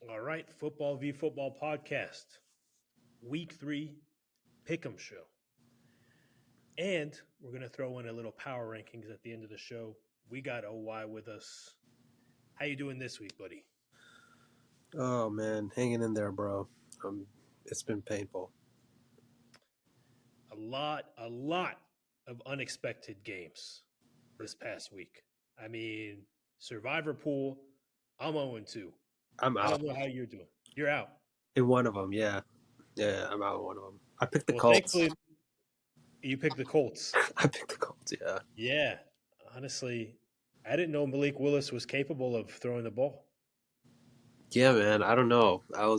All right, Football v Football podcast, Week 3 Pick'em Show. And we're going to throw in a little power rankings at the end of the show. We got OY with us. How you doing this week, buddy? Oh man, hanging in there, bro. It's been painful. A lot of unexpected games this past week. I mean, Survivor Pool, I'm 0-2. I'm I out don't know how you're doing. You're out. in one of them. Yeah, I'm out in one of them. I picked the Well, Colts. thankfully, you picked the Colts. I picked the Colts. Yeah. Yeah, honestly, I didn't know Malik Willis was capable of throwing the ball. Yeah, man. I don't know. I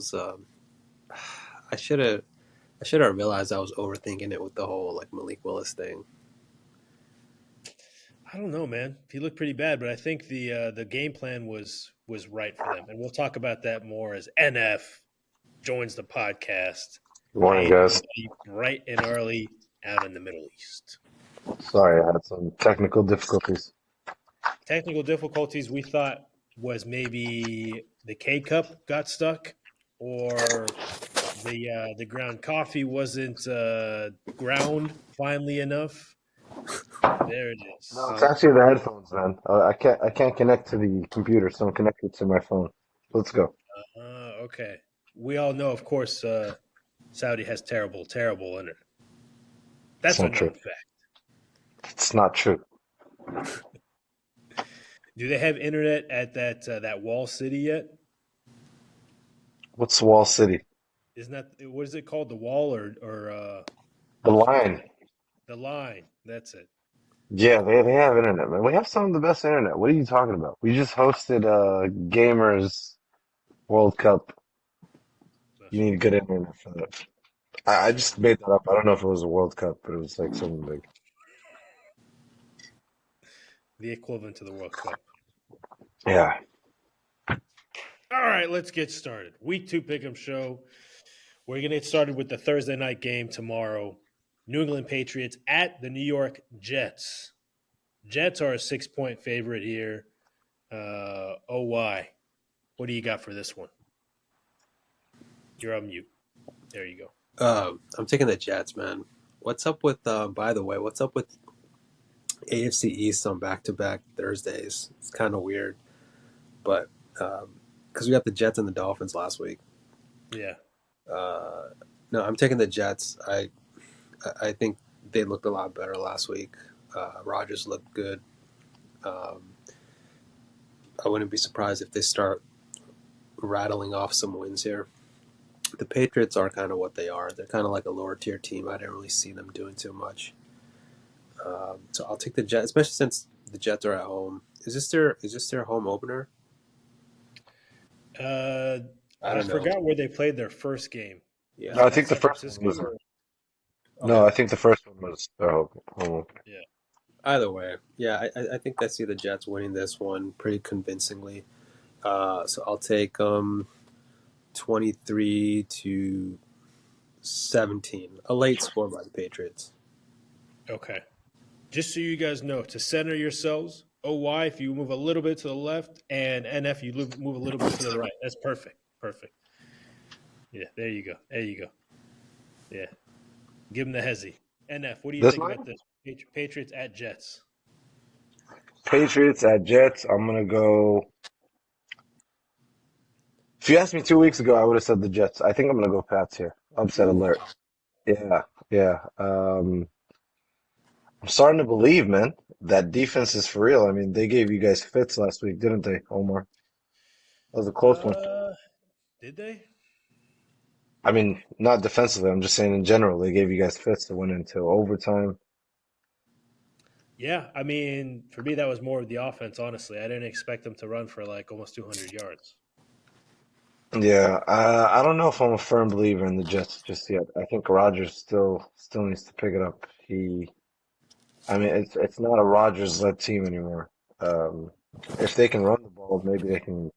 should have realized I was overthinking it with the whole like Malik Willis thing. I don't know, man. He looked pretty bad, but I think the game plan was right for them, and we'll talk about that more as NF joins the podcast. Good morning, guys. Bright and early out in the Middle East. Sorry, I had some technical difficulties. Technical difficulties we thought was maybe the K cup got stuck, or the ground coffee wasn't ground finely enough. There it is. No, it's actually the headphones, man. I can't connect to the computer, so I'm connected to my phone. Let's go. Okay. We all know, of course, Saudi has terrible internet. That's a It's not known true. fact. It's not true. Do they have internet at that wall city yet? What's Wall City? Isn't that what is it called? The wall or The line. the line? That's it. Yeah, they have internet, man. We have some of the best internet. What are you talking about? We just hosted Gamers World Cup. You need good internet for that. I just made that up. I don't know if it was a World Cup, but it was like something big. The equivalent to the World Cup. Yeah. All right, let's get started. Week 2 Pick'em show. We're going to get started with the Thursday night game tomorrow. New England Patriots at the New York Jets. Jets are a 6-point favorite here. OY, what do you got for this one? You're on mute. There you go. I'm taking the Jets, man. What's up with? By the way, what's up with AFC East on back-to-back Thursdays? It's kind of weird, but because we got the Jets and the Dolphins last week. Yeah. No, I'm taking the Jets. I think they looked a lot better last week. Rodgers looked good. I wouldn't be surprised if they start rattling off some wins here. The Patriots are kind of what they are. They're kind of like a lower tier team. I didn't really see them doing too much. So I'll take the Jets, especially since the Jets are at home. Is this their home opener? I forgot where they played their first game. Yeah. No, I think the first one was. No, I think the first one was home. Yeah. Either way, yeah, I think I see the Jets winning this one pretty convincingly. So I'll take 23-17, a late score by the Patriots. Okay. Just so you guys know, to center yourselves, OY, if you move a little bit to the left, and NF, you move a little bit to the right. That's perfect. Perfect. Yeah, there you go. Yeah. Give him the hezzy. NF, what do you think about this? Patriots at Jets. Patriots at Jets. I'm gonna go. If you asked me 2 weeks ago, I would have said the Jets. I think I'm gonna go Pats here. Upset alert. Yeah. I'm starting to believe, man, that defense is for real. I mean, they gave you guys fits last week, didn't they, Omar? That was a close one. Did they? I mean, not defensively. I'm just saying in general, they gave you guys fits that went into overtime. Yeah, I mean, for me, that was more of the offense, honestly. I didn't expect them to run for like almost 200 yards. Yeah, I don't know if I'm a firm believer in the Jets just yet. I think Rodgers still needs to pick it up. I mean, it's not a Rodgers-led team anymore. Um, if they can run the ball, maybe they can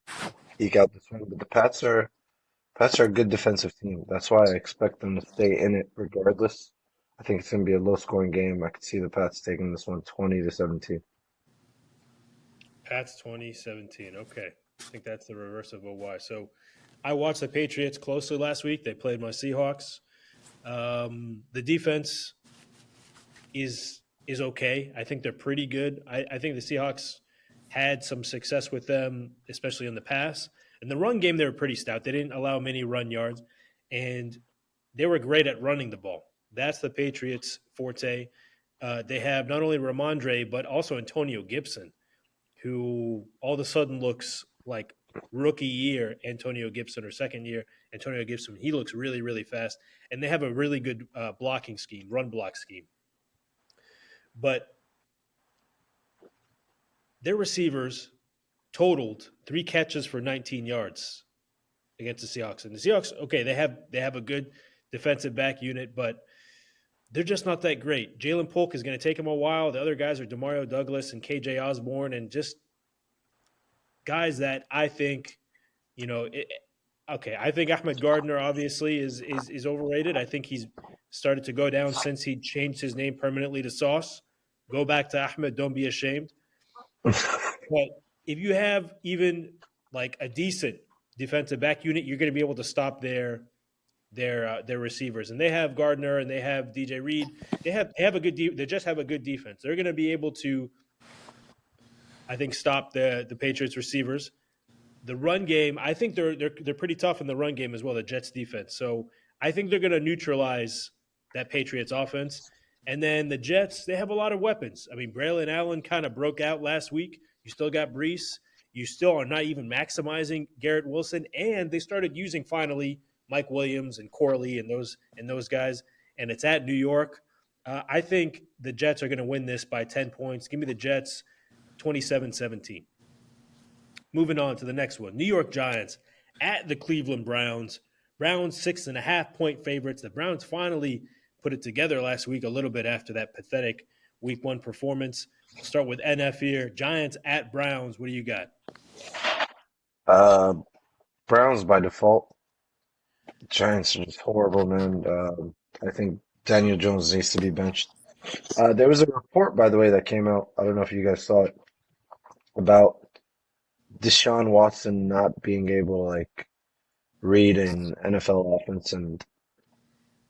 eke out this win. But the Pats are a good defensive team. That's why I expect them to stay in it regardless. I think it's going to be a low-scoring game. I could see the Pats taking this one 20-17. Pats 2017. Okay. I think that's the reverse of OY. So I watched the Patriots closely last week. They played my Seahawks. The defense is okay. I think they're pretty good. I think the Seahawks had some success with them, especially in the pass. In the run game, they were pretty stout. They didn't allow many run yards, and they were great at running the ball. That's the Patriots' forte. They have not only Ramondre, but also Antonio Gibson, who all of a sudden looks like rookie year Antonio Gibson or second year Antonio Gibson. He looks really, really fast. And they have a really good blocking scheme, run block scheme. But their receivers totaled 3 catches for 19 yards against the Seahawks. And the Seahawks, okay, they have a good defensive back unit, but they're just not that great. Jalen Polk is going to take him a while. The other guys are Demario Douglas and KJ Osborne, and just guys that I think, I think Ahmed Gardner obviously is overrated. I think he's started to go down since he changed his name permanently to Sauce. Go back to Ahmed. Don't be ashamed. But if you have even like a decent defensive back unit, you're going to be able to stop their receivers. And they have Gardner and they have DJ Reed. They have a good they just have a good defense. They're going to be able to, I think, stop the Patriots receivers. The run game, I think they're pretty tough in the run game as well, the Jets defense. So I think they're going to neutralize that Patriots offense. And then the Jets, they have a lot of weapons. I mean, Braylon Allen kind of broke out last week. You still got Brees. You still are not even maximizing Garrett Wilson. And they started using finally Mike Williams and Corley and those guys. And it's at New York. I think the Jets are going to win this by 10 points. Give me the Jets 27-17. Moving on to the next one. New York Giants at the Cleveland Browns. Browns 6.5-point favorites. The Browns finally put it together last week a little bit after that pathetic week 1 performance. We'll start with NF here. Giants at Browns. What do you got? Browns by default. Giants are just horrible, man. I think Daniel Jones needs to be benched. There was a report, by the way, that came out. I don't know if you guys saw it, about Deshaun Watson not being able to read an NFL offense, and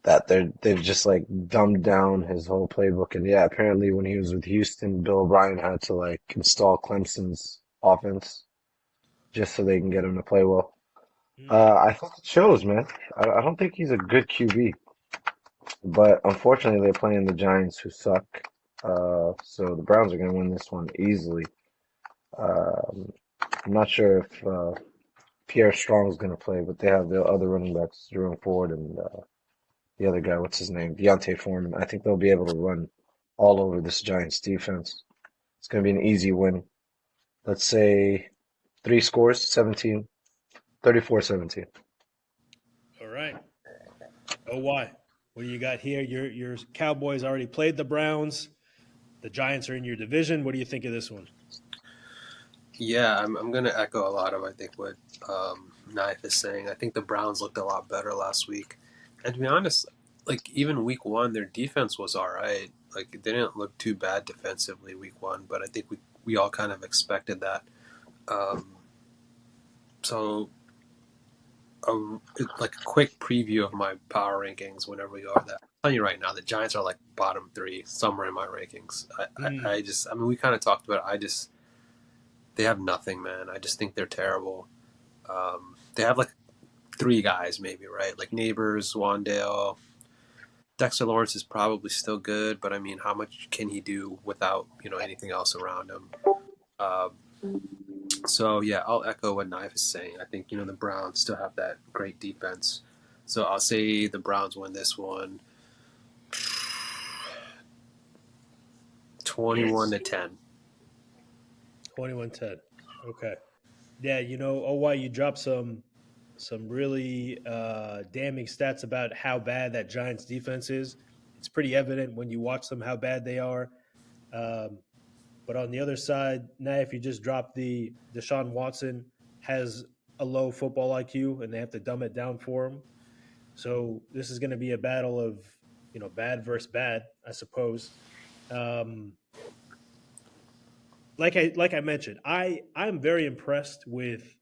that they've just dumbed down his whole playbook. And yeah, apparently when he was with Houston, Bill O'Brien had to install Clemson's offense just so they can get him to play well. I think it shows, man. I don't think he's a good QB, but unfortunately they're playing the Giants, who suck. So the Browns are going to win this one easily. I'm not sure if Pierre Strong's going to play, but they have the other running backs, Jerome Ford and the other guy, what's his name? Deontay Foreman. I think they'll be able to run all over this Giants defense. It's going to be an easy win. Let's say 3 scores, 34-17. All right. OY, what do you got here? Your Cowboys already played the Browns. The Giants are in your division. What do you think of this one? Yeah, I'm going to echo a lot of, I think, what Naif is saying. I think the Browns looked a lot better last week. And to be honest, even week 1, their defense was all right. It didn't look too bad defensively week 1, but I think we all kind of expected that. So, a quick preview of my power rankings whenever we are that. I'm telling you right now, the Giants are bottom 3 somewhere in my rankings. I mean, we kind of talked about it. They have nothing, man. I just think they're terrible. They have 3 guys maybe, right? Neighbors, Wandale. Dexter Lawrence is probably still good, but I mean, how much can he do without, anything else around him? So yeah, I'll echo what Naif is saying. I think, the Browns still have that great defense. So I'll say the Browns win this one 21-10. 21-10. Okay. Yeah, OY, you dropped some really damning stats about how bad that Giants defense is. It's pretty evident when you watch them how bad they are. But on the other side, now if you just drop the Deshaun Watson has a low football IQ and they have to dumb it down for him. So this is going to be a battle of, bad versus bad, I suppose. Like I mentioned, I'm very impressed with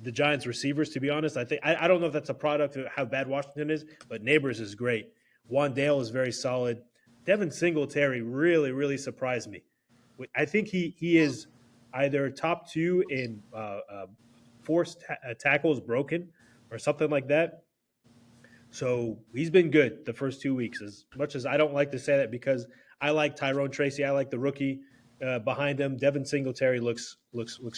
the Giants receivers, to be honest. I don't know if that's a product of how bad Washington is, but Neighbors is great. Wandale is very solid. Devin Singletary really, really surprised me. I think he is either top 2 in forced tackles broken or something like that. So he's been good the first 2 weeks. As much as I don't like to say that because I like Tyrone Tracy, I like the rookie behind him. Devin Singletary looks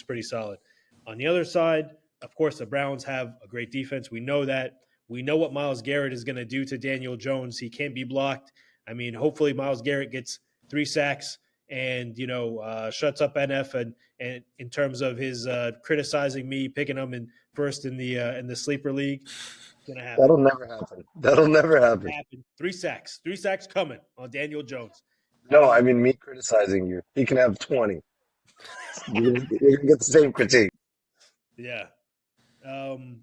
pretty solid. On the other side, of course, the Browns have a great defense. We know that. We know what Myles Garrett is going to do to Daniel Jones. He can't be blocked. I mean, hopefully Myles Garrett gets 3 sacks and shuts up NF and in terms of his criticizing me picking him in first in the sleeper league. It's gonna happen. That'll never happen. That'll never happen. 3 sacks coming on Daniel Jones. No, I mean me criticizing you. He can have 20. You're gonna get the same critique. Yeah. The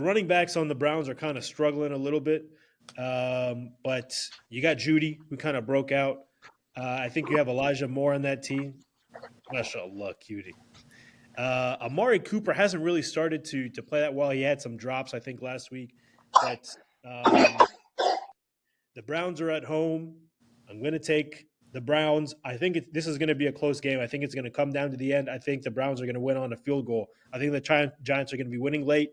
running backs on the Browns are kind of struggling a little bit. But you got Judy, who kind of broke out. I think you have Elijah Moore on that team. Mashallah, cutie. Amari Cooper hasn't really started to play that well. He had some drops, I think, last week. But the Browns are at home. I'm going to take the Browns. I think this is going to be a close game. I think it's going to come down to the end. I think the Browns are going to win on a field goal. I think the Giants are going to be winning late.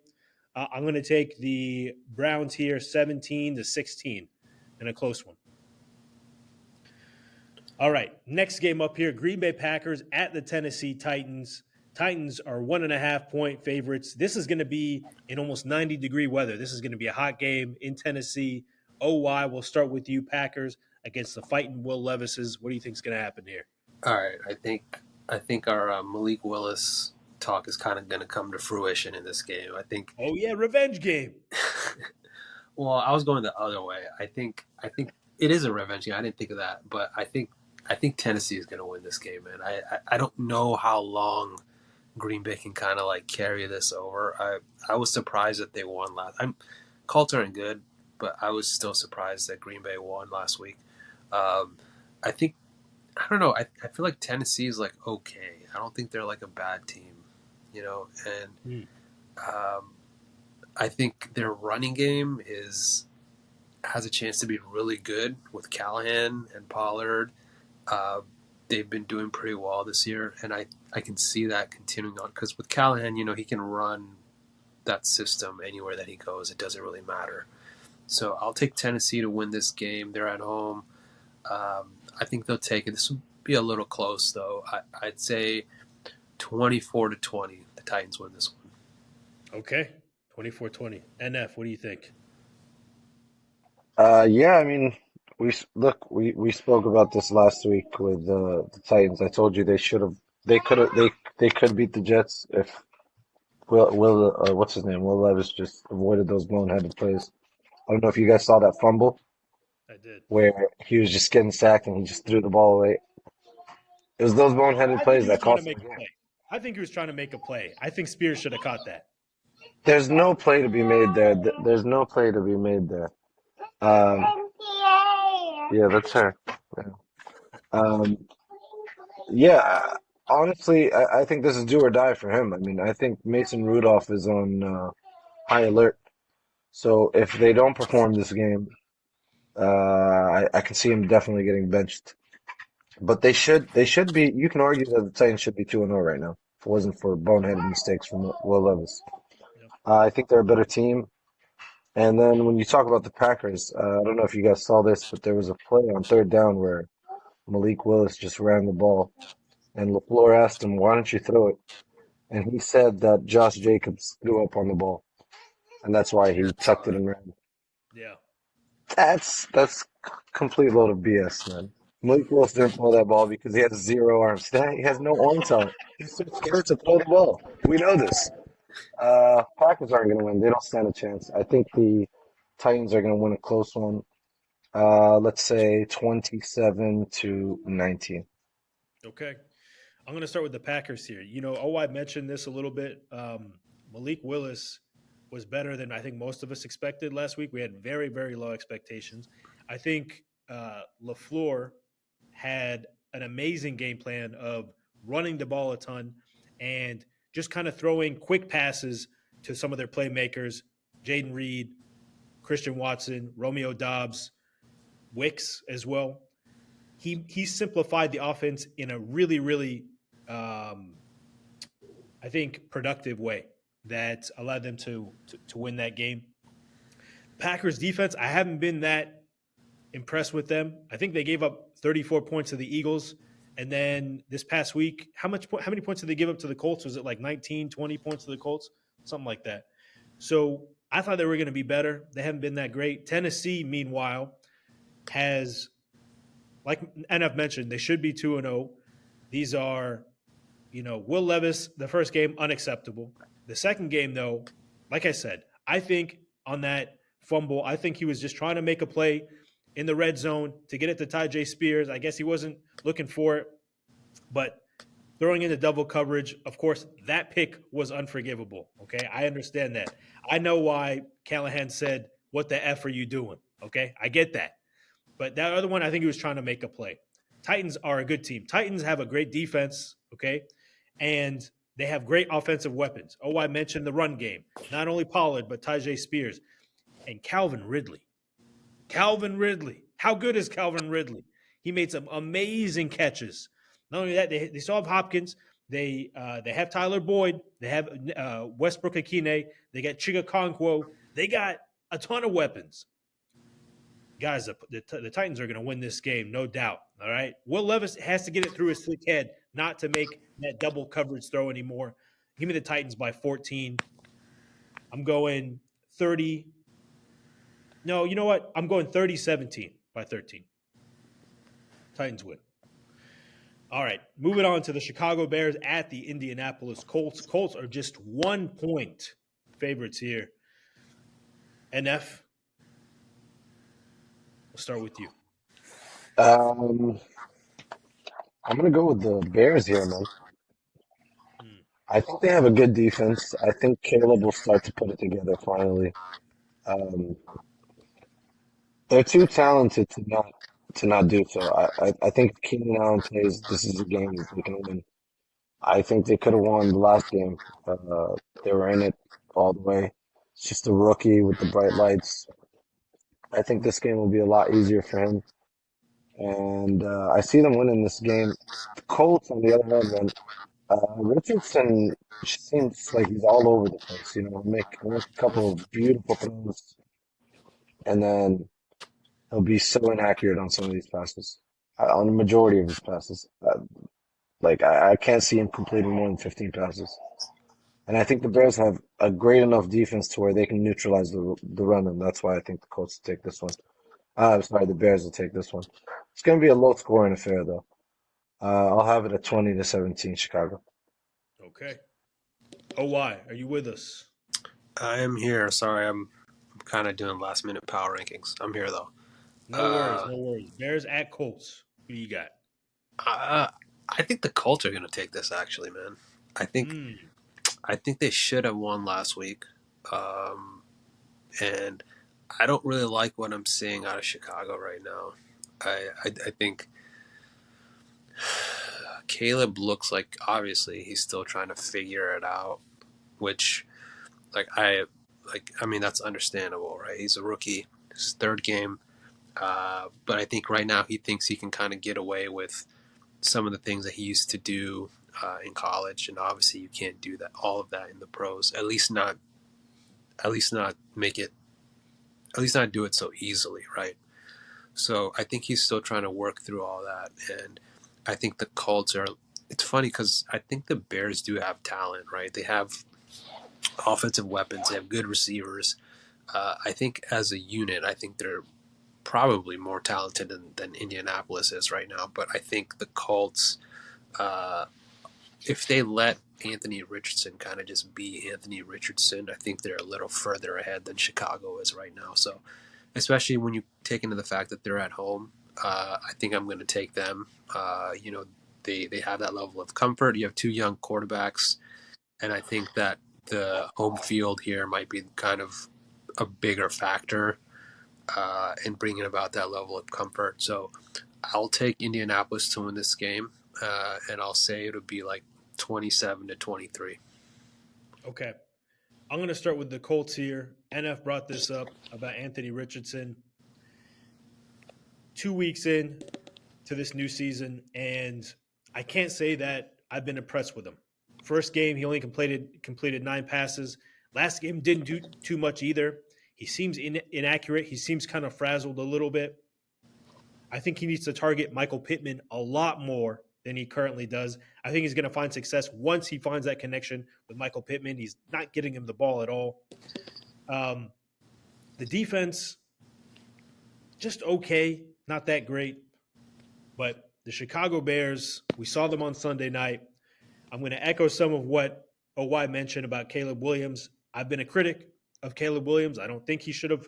I'm going to take the Browns here 17-16 in a close one. All right, next game up here, Green Bay Packers at the Tennessee Titans. Titans are 1.5-point favorites. This is going to be in almost 90-degree weather. This is going to be a hot game in Tennessee. OY, we'll start with you, Packers, against the fighting Will Levises. What do you think is going to happen here? All right, I think our Malik Willis talk is kind of going to come to fruition in this game. I think. Oh yeah, revenge game. Well, I was going the other way. I think it is a revenge game. I didn't think of that, but I think Tennessee is going to win this game, man. I don't know how long Green Bay can kind of like carry this over. I was surprised that they won last. Colts aren't good, but I was still surprised that Green Bay won last week. I don't know. I feel like Tennessee is like okay. I don't think they're like a bad team, and I think their running game has a chance to be really good with Callahan and Pollard. They've been doing pretty well this year, and I can see that continuing on because with Callahan, he can run that system anywhere that he goes. It doesn't really matter. So I'll take Tennessee to win this game. They're at home. I think they'll take it. This will be a little close, though. I'd say 24-20. The Titans win this one. Okay, 24-20. NF, what do you think? Yeah, I mean, we spoke about this last week with the Titans. I told you they could beat the Jets if what's his name? Will Levis just avoided those boneheaded plays. I don't know if you guys saw that fumble I did. where he was just getting sacked and he just threw the ball away. It was those boneheaded plays that cost him the game. I think he was trying to make a play. I think Spears should have caught that. There's no play to be made there. There's no play to be made there. Yeah, that's her. Yeah, honestly, I think this is do or die for him. I mean, I think Mason Rudolph is on high alert. So if they don't perform this game, I can see him definitely getting benched. But they should be. You can argue that the Titans should be 2-0 right now if it wasn't for boneheaded mistakes from Will Levis. I think they're a better team. And then when you talk about the Packers, I don't know if you guys saw this, but there was a play on third down where Malik Willis just ran the ball, and LaFleur asked him, "Why don't you throw it?" And he said that Josh Jacobs threw up on the ball, and that's why he tucked it and ran. Yeah. That's complete load of BS, man. Malik Willis didn't throw that ball because he has 0 arms. He has no arm talent. He's so scared to throw the ball. We know this. Packers aren't going to win. They don't stand a chance. I think the Titans are going to win a close one. Let's say 27-19. Okay. I'm going to start with the Packers here. I mentioned this a little bit. Malik Willis was better than I think most of us expected last week. We had very, very low expectations. I think LaFleur had an amazing game plan of running the ball a ton and just kind of throwing quick passes to some of their playmakers, Jaden Reed, Christian Watson, Romeo Dobbs, Wicks as well. He simplified the offense in a really, really, I think, productive way that allowed them to win that game. Packers defense, I haven't been that impressed with them. I think they gave up 34 points to the Eagles. And then this past week, how many points did they give up to the Colts? Was it like 19, 20 points to the Colts? Something like that. So I thought they were going to be better. They haven't been that great. Tennessee, meanwhile, has, like I've mentioned, they should be 2-0. These are, Will Levis, the first game, unacceptable. The second game, though, like I said, I think on that fumble, I think he was just trying to make a play in the red zone to get it to Tyjae Spears. I guess he wasn't looking for it, but throwing into double coverage, of course, that pick was unforgivable, okay? I understand that. I know why Callahan said, what the F are you doing, okay? I get that. But that other one, I think he was trying to make a play. Titans are a good team. Titans have a great defense, okay? And they have great offensive weapons. Oh, I mentioned the run game. Not only Pollard, but Tyjae Spears. And Calvin Ridley. How good is Calvin Ridley? He made some amazing catches. Not only that, they still have Hopkins. They have Tyler Boyd. They have Westbrook Akine. They got Chiga Okonkwo. They got a ton of weapons. Guys, the Titans are going to win this game, no doubt. All right? Will Levis has to get it through his thick head not to make that double coverage throw anymore. Give me the Titans by 14. I'm going 30. No, you know what? I'm going 30-17 by 13. Titans win. All right, moving on to the Chicago Bears at the Indianapolis Colts. Colts are just 1 point favorites here. NF, we'll start with you. I'm gonna go with the Bears here, man. I think they have a good defense. I think Caleb will start to put it together finally. Um, they're too talented to not do so. I think if Keenan Allen plays, this is a game that they can win. I think they could have won the last game. They were in it all the way. It's just a rookie with the bright lights. I think this game will be a lot easier for him. And I see them winning this game. The Colts, on the other hand, man, Richardson seems like he's all over the place. He'll make a couple of beautiful throws, and then he'll be so inaccurate on some of these passes, on the majority of his passes. I can't see him completing more than 15 passes. And I think the Bears have a great enough defense to where they can neutralize the run, and that's why I think the Colts will take this one. Sorry, the Bears will take this one. It's going to be a low-scoring affair, though. I'll have it at 20-17 Chicago. Okay. OY, are you with us? I am here. Sorry, I'm kind of doing last-minute power rankings. I'm here, though. No worries. Bears at Colts. Who do you got? I think the Colts are going to take this, actually, man. I think they should have won last week. And I don't really like what I'm seeing out of Chicago right now. I think Caleb looks like, obviously, he's still trying to figure it out, which, that's understandable, right? He's a rookie. This is his third game. But I think right now he thinks he can kind of get away with some of the things that he used to do in college, and obviously you can't do all of that in the pros. At least not do it so easily, right? So I think he's still trying to work through all that, and I think the Colts are. It's funny because I think the Bears do have talent, right? They have offensive weapons. They have good receivers. I think as a unit, I think they're probably more talented than Indianapolis is right now. But I think the Colts, if they let Anthony Richardson kind of just be Anthony Richardson, I think they're a little further ahead than Chicago is right now. So, especially when you take into the fact that they're at home, I think I'm going to take them. They have that level of comfort. You have two young quarterbacks, and I think that the home field here might be kind of a bigger factor in bringing about that level of comfort. So I'll take Indianapolis to win this game, and I'll say it'll be like 27-23. Okay. I'm going to start with the Colts here. NF brought this up about Anthony Richardson. 2 weeks in to this new season, and I can't say that I've been impressed with him. First game, he only completed 9 passes. Last game didn't do too much either. He seems inaccurate. He seems kind of frazzled a little bit. I think he needs to target Michael Pittman a lot more than he currently does. I think he's going to find success once he finds that connection with Michael Pittman. He's not getting him the ball at all. The defense, just okay, not that great. But the Chicago Bears, we saw them on Sunday night. I'm going to echo some of what OY mentioned about Caleb Williams. I've been a critic of Caleb Williams. I don't think he should have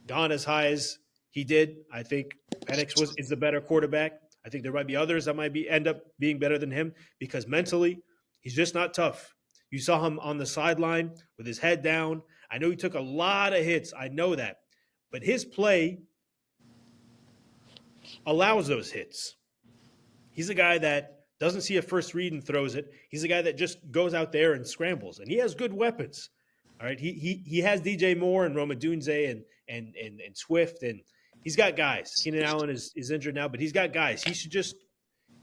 gone as high as he did. I think Penix is the better quarterback. I think there might be others that might end up being better than him because mentally, he's just not tough. You saw him on the sideline with his head down. I know he took a lot of hits. I know that. But his play allows those hits. He's a guy that doesn't see a first read and throws it. He's a guy that just goes out there and scrambles, and he has good weapons. All right, he has DJ Moore and Roma Dunze and Swift, and he's got guys. Keenan Allen is injured now, but he's got guys. He should just,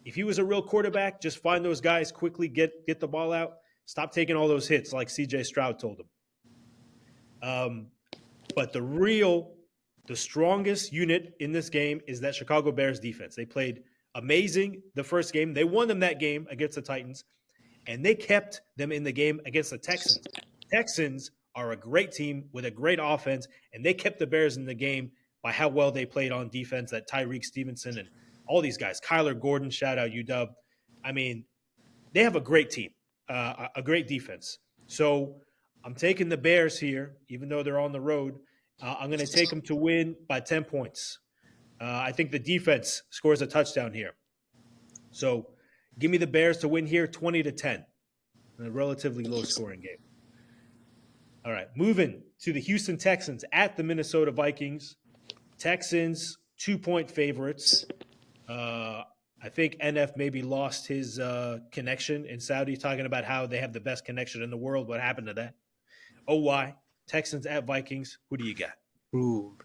if he was a real quarterback, just find those guys quickly, get the ball out, stop taking all those hits like C.J. Stroud told him. But the strongest unit in this game is that Chicago Bears defense. They played amazing the first game. They won them that game against the Titans, and they kept them in the game against the Texans. Texans are a great team with a great offense, and they kept the Bears in the game by how well they played on defense, that Tyreek Stevenson and all these guys. Kyler Gordon, shout out UW. I mean, they have a great team, a great defense. So I'm taking the Bears here, even though they're on the road. I'm going to take them to win by 10 points. I think the defense scores a touchdown here. So give me the Bears to win here 20-10 in a relatively low-scoring game. All right, moving to the Houston Texans at the Minnesota Vikings. Texans, 2-point favorites. I think NF maybe lost his connection in Saudi, talking about how they have the best connection in the world. What happened to that? OY, Texans at Vikings. Who do you got? Ooh,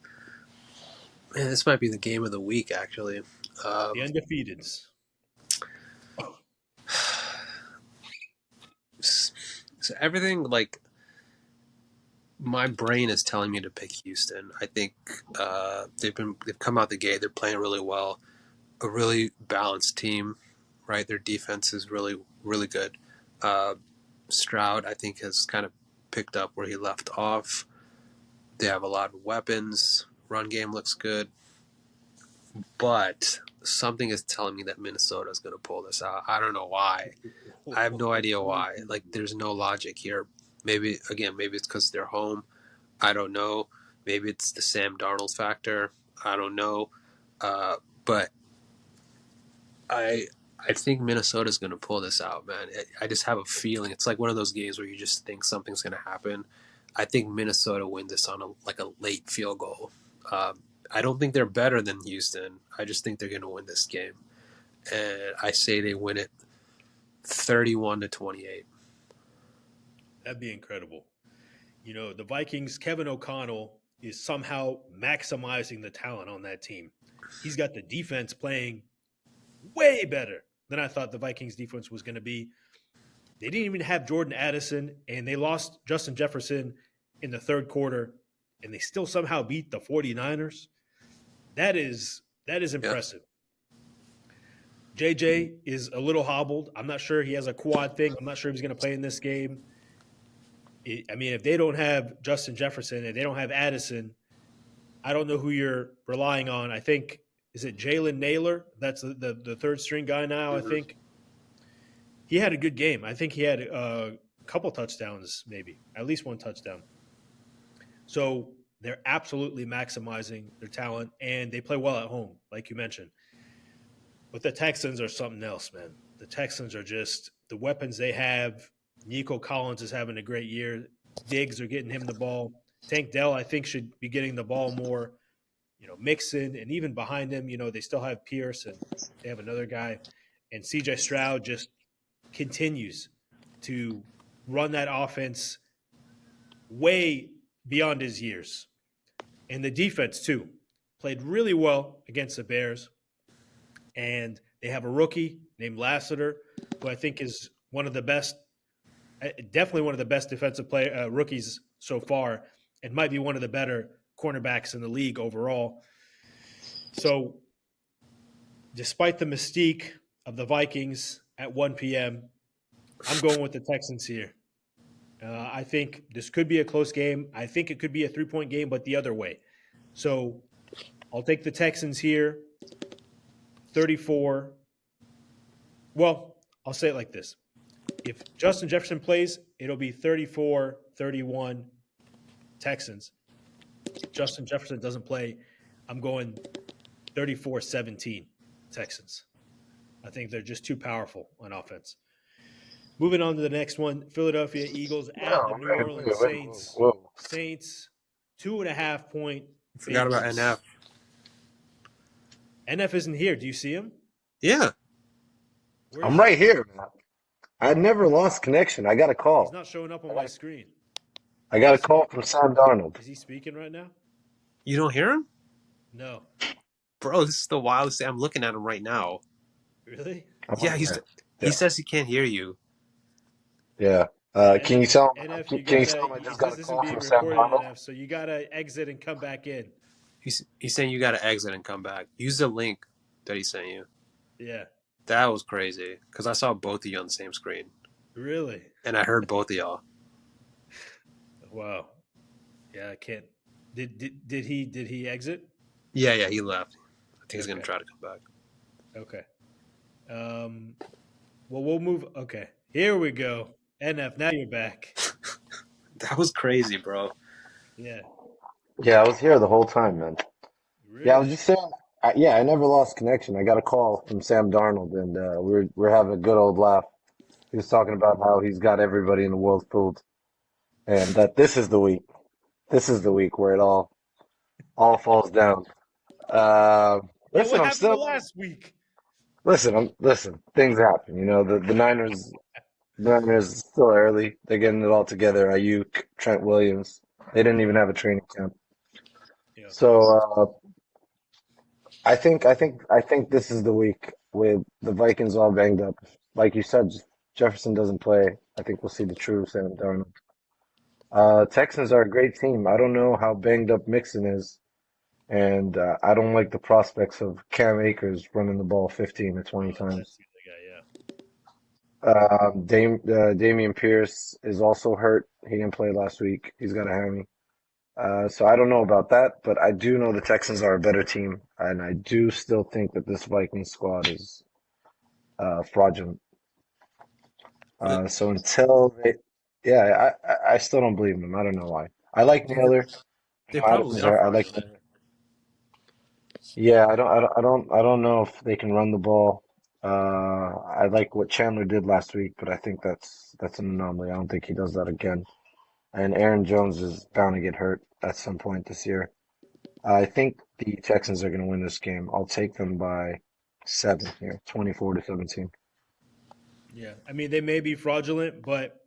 man, this might be the game of the week, actually. The undefeateds. So everything, like, my brain is telling me to pick Houston. I think they've come out the gate. They're playing really well. A really balanced team, right? Their defense is really, really good. Stroud, I think, has kind of picked up where he left off. They have a lot of weapons. Run game looks good. But something is telling me that Minnesota is going to pull this out. I don't know why. I have no idea why. Like, there's no logic here. Maybe it's because they're home. I don't know. Maybe it's the Sam Darnold factor. I don't know. But I think Minnesota's going to pull this out, man. I just have a feeling. It's like one of those games where you just think something's going to happen. I think Minnesota wins this on a late field goal. I don't think they're better than Houston. I just think they're going to win this game. And I say they win it 31-28. That'd be incredible. You know, the Vikings, Kevin O'Connell is somehow maximizing the talent on that team. He's got the defense playing way better than I thought the Vikings defense was going to be. They didn't even have Jordan Addison, and they lost Justin Jefferson in the third quarter, and they still somehow beat the 49ers. That is impressive. Yeah. JJ is a little hobbled. I'm not sure he has a quad thing. I'm not sure if he's going to play in this game. If they don't have Justin Jefferson and they don't have Addison, I don't know who you're relying on. I think, is it Jalen Naylor? That's the third string guy now, I think. He had a good game. I think he had a couple touchdowns, maybe, at least one touchdown. So they're absolutely maximizing their talent, and they play well at home, like you mentioned. But the Texans are something else, man. The Texans are just the weapons they have. Nico Collins is having a great year. Diggs are getting him the ball. Tank Dell, I think, should be getting the ball more. Mixon, and even behind him, they still have Pierce, and they have another guy. And C.J. Stroud just continues to run that offense way beyond his years. And the defense, too, played really well against the Bears. And they have a rookie named Lassiter, who I think is one of the best, definitely one of the best defensive rookies so far, and might be one of the better cornerbacks in the league overall. So despite the mystique of the Vikings at 1 p.m., I'm going with the Texans here. I think this could be a close game. I think it could be a 3-point game, but the other way. So I'll take the Texans here, 34. Well, I'll say it like this. If Justin Jefferson plays, it'll be 34-31 Texans. If Justin Jefferson doesn't play, I'm going 34-17 Texans. I think they're just too powerful on offense. Moving on to the next one, Philadelphia Eagles at the New Orleans Saints. Whoa. Saints, 2.5 point. Forgot about favorites. NF. NF isn't here. Do you see him? Yeah. Where I'm is right here, man. I never lost connection. I got a he? call. He's not showing up on my screen. I got a call from Sam Darnold. Is he speaking right now? You don't hear him? No. Bro, this is the wildest thing. I'm looking at him right now. Really? Yeah, he Yeah. says he can't hear you. Yeah. Can you tell him? NF, Can you tell him I just got a this is call being from Sam recorded, Darnold? NF, so you got to exit and come back in. He's saying you got to exit and come back. Use the link that he sent you. Yeah. That was crazy because I saw both of you on the same screen Really? and I heard both of y'all. Wow. Yeah, I can't. Did he exit? Yeah, he left. I think he's Okay. gonna try to come back. Okay. Well, we'll move. Okay. Here we go. NF, now you're back. That was crazy, bro. Yeah. Yeah, I was here the whole time, man. Really? Yeah, I was just saying. I never lost connection. I got a call from Sam Darnold, and we're having a good old laugh. He was talking about how he's got everybody in the world fooled, and that this is the week. This is the week where it all falls down. Yeah, Listen, what I'm happened still last week? listen. Things happen, you know. The Niners is still early. They're getting it all together. Ayuk, Trent Williams. They didn't even have a training camp. Yeah. So I think this is the week with the Vikings all banged up. Like you said, Jefferson doesn't play. I think we'll see the true Sam Darnold. Texans are a great team. I don't know how banged up Mixon is, and I don't like the prospects of Cam Akers running the ball 15 or 20 times. That's the other guy, yeah. Damian Pierce is also hurt. He didn't play last week. He's got a hammy. So I don't know about that, but I do know the Texans are a better team, and I do still think that this Vikings squad is fraudulent. So until I still don't believe in them. I don't know why. I like Naylor. They You know, probably are I like fraudulent. Yeah, I don't know if they can run the ball. I like what Chandler did last week, but I think that's an anomaly. I don't think he does that again. And Aaron Jones is bound to get hurt at some point this year. I think the Texans are going to win this game. I'll take them by 7 here, 24-17. Yeah. I mean, they may be fraudulent, but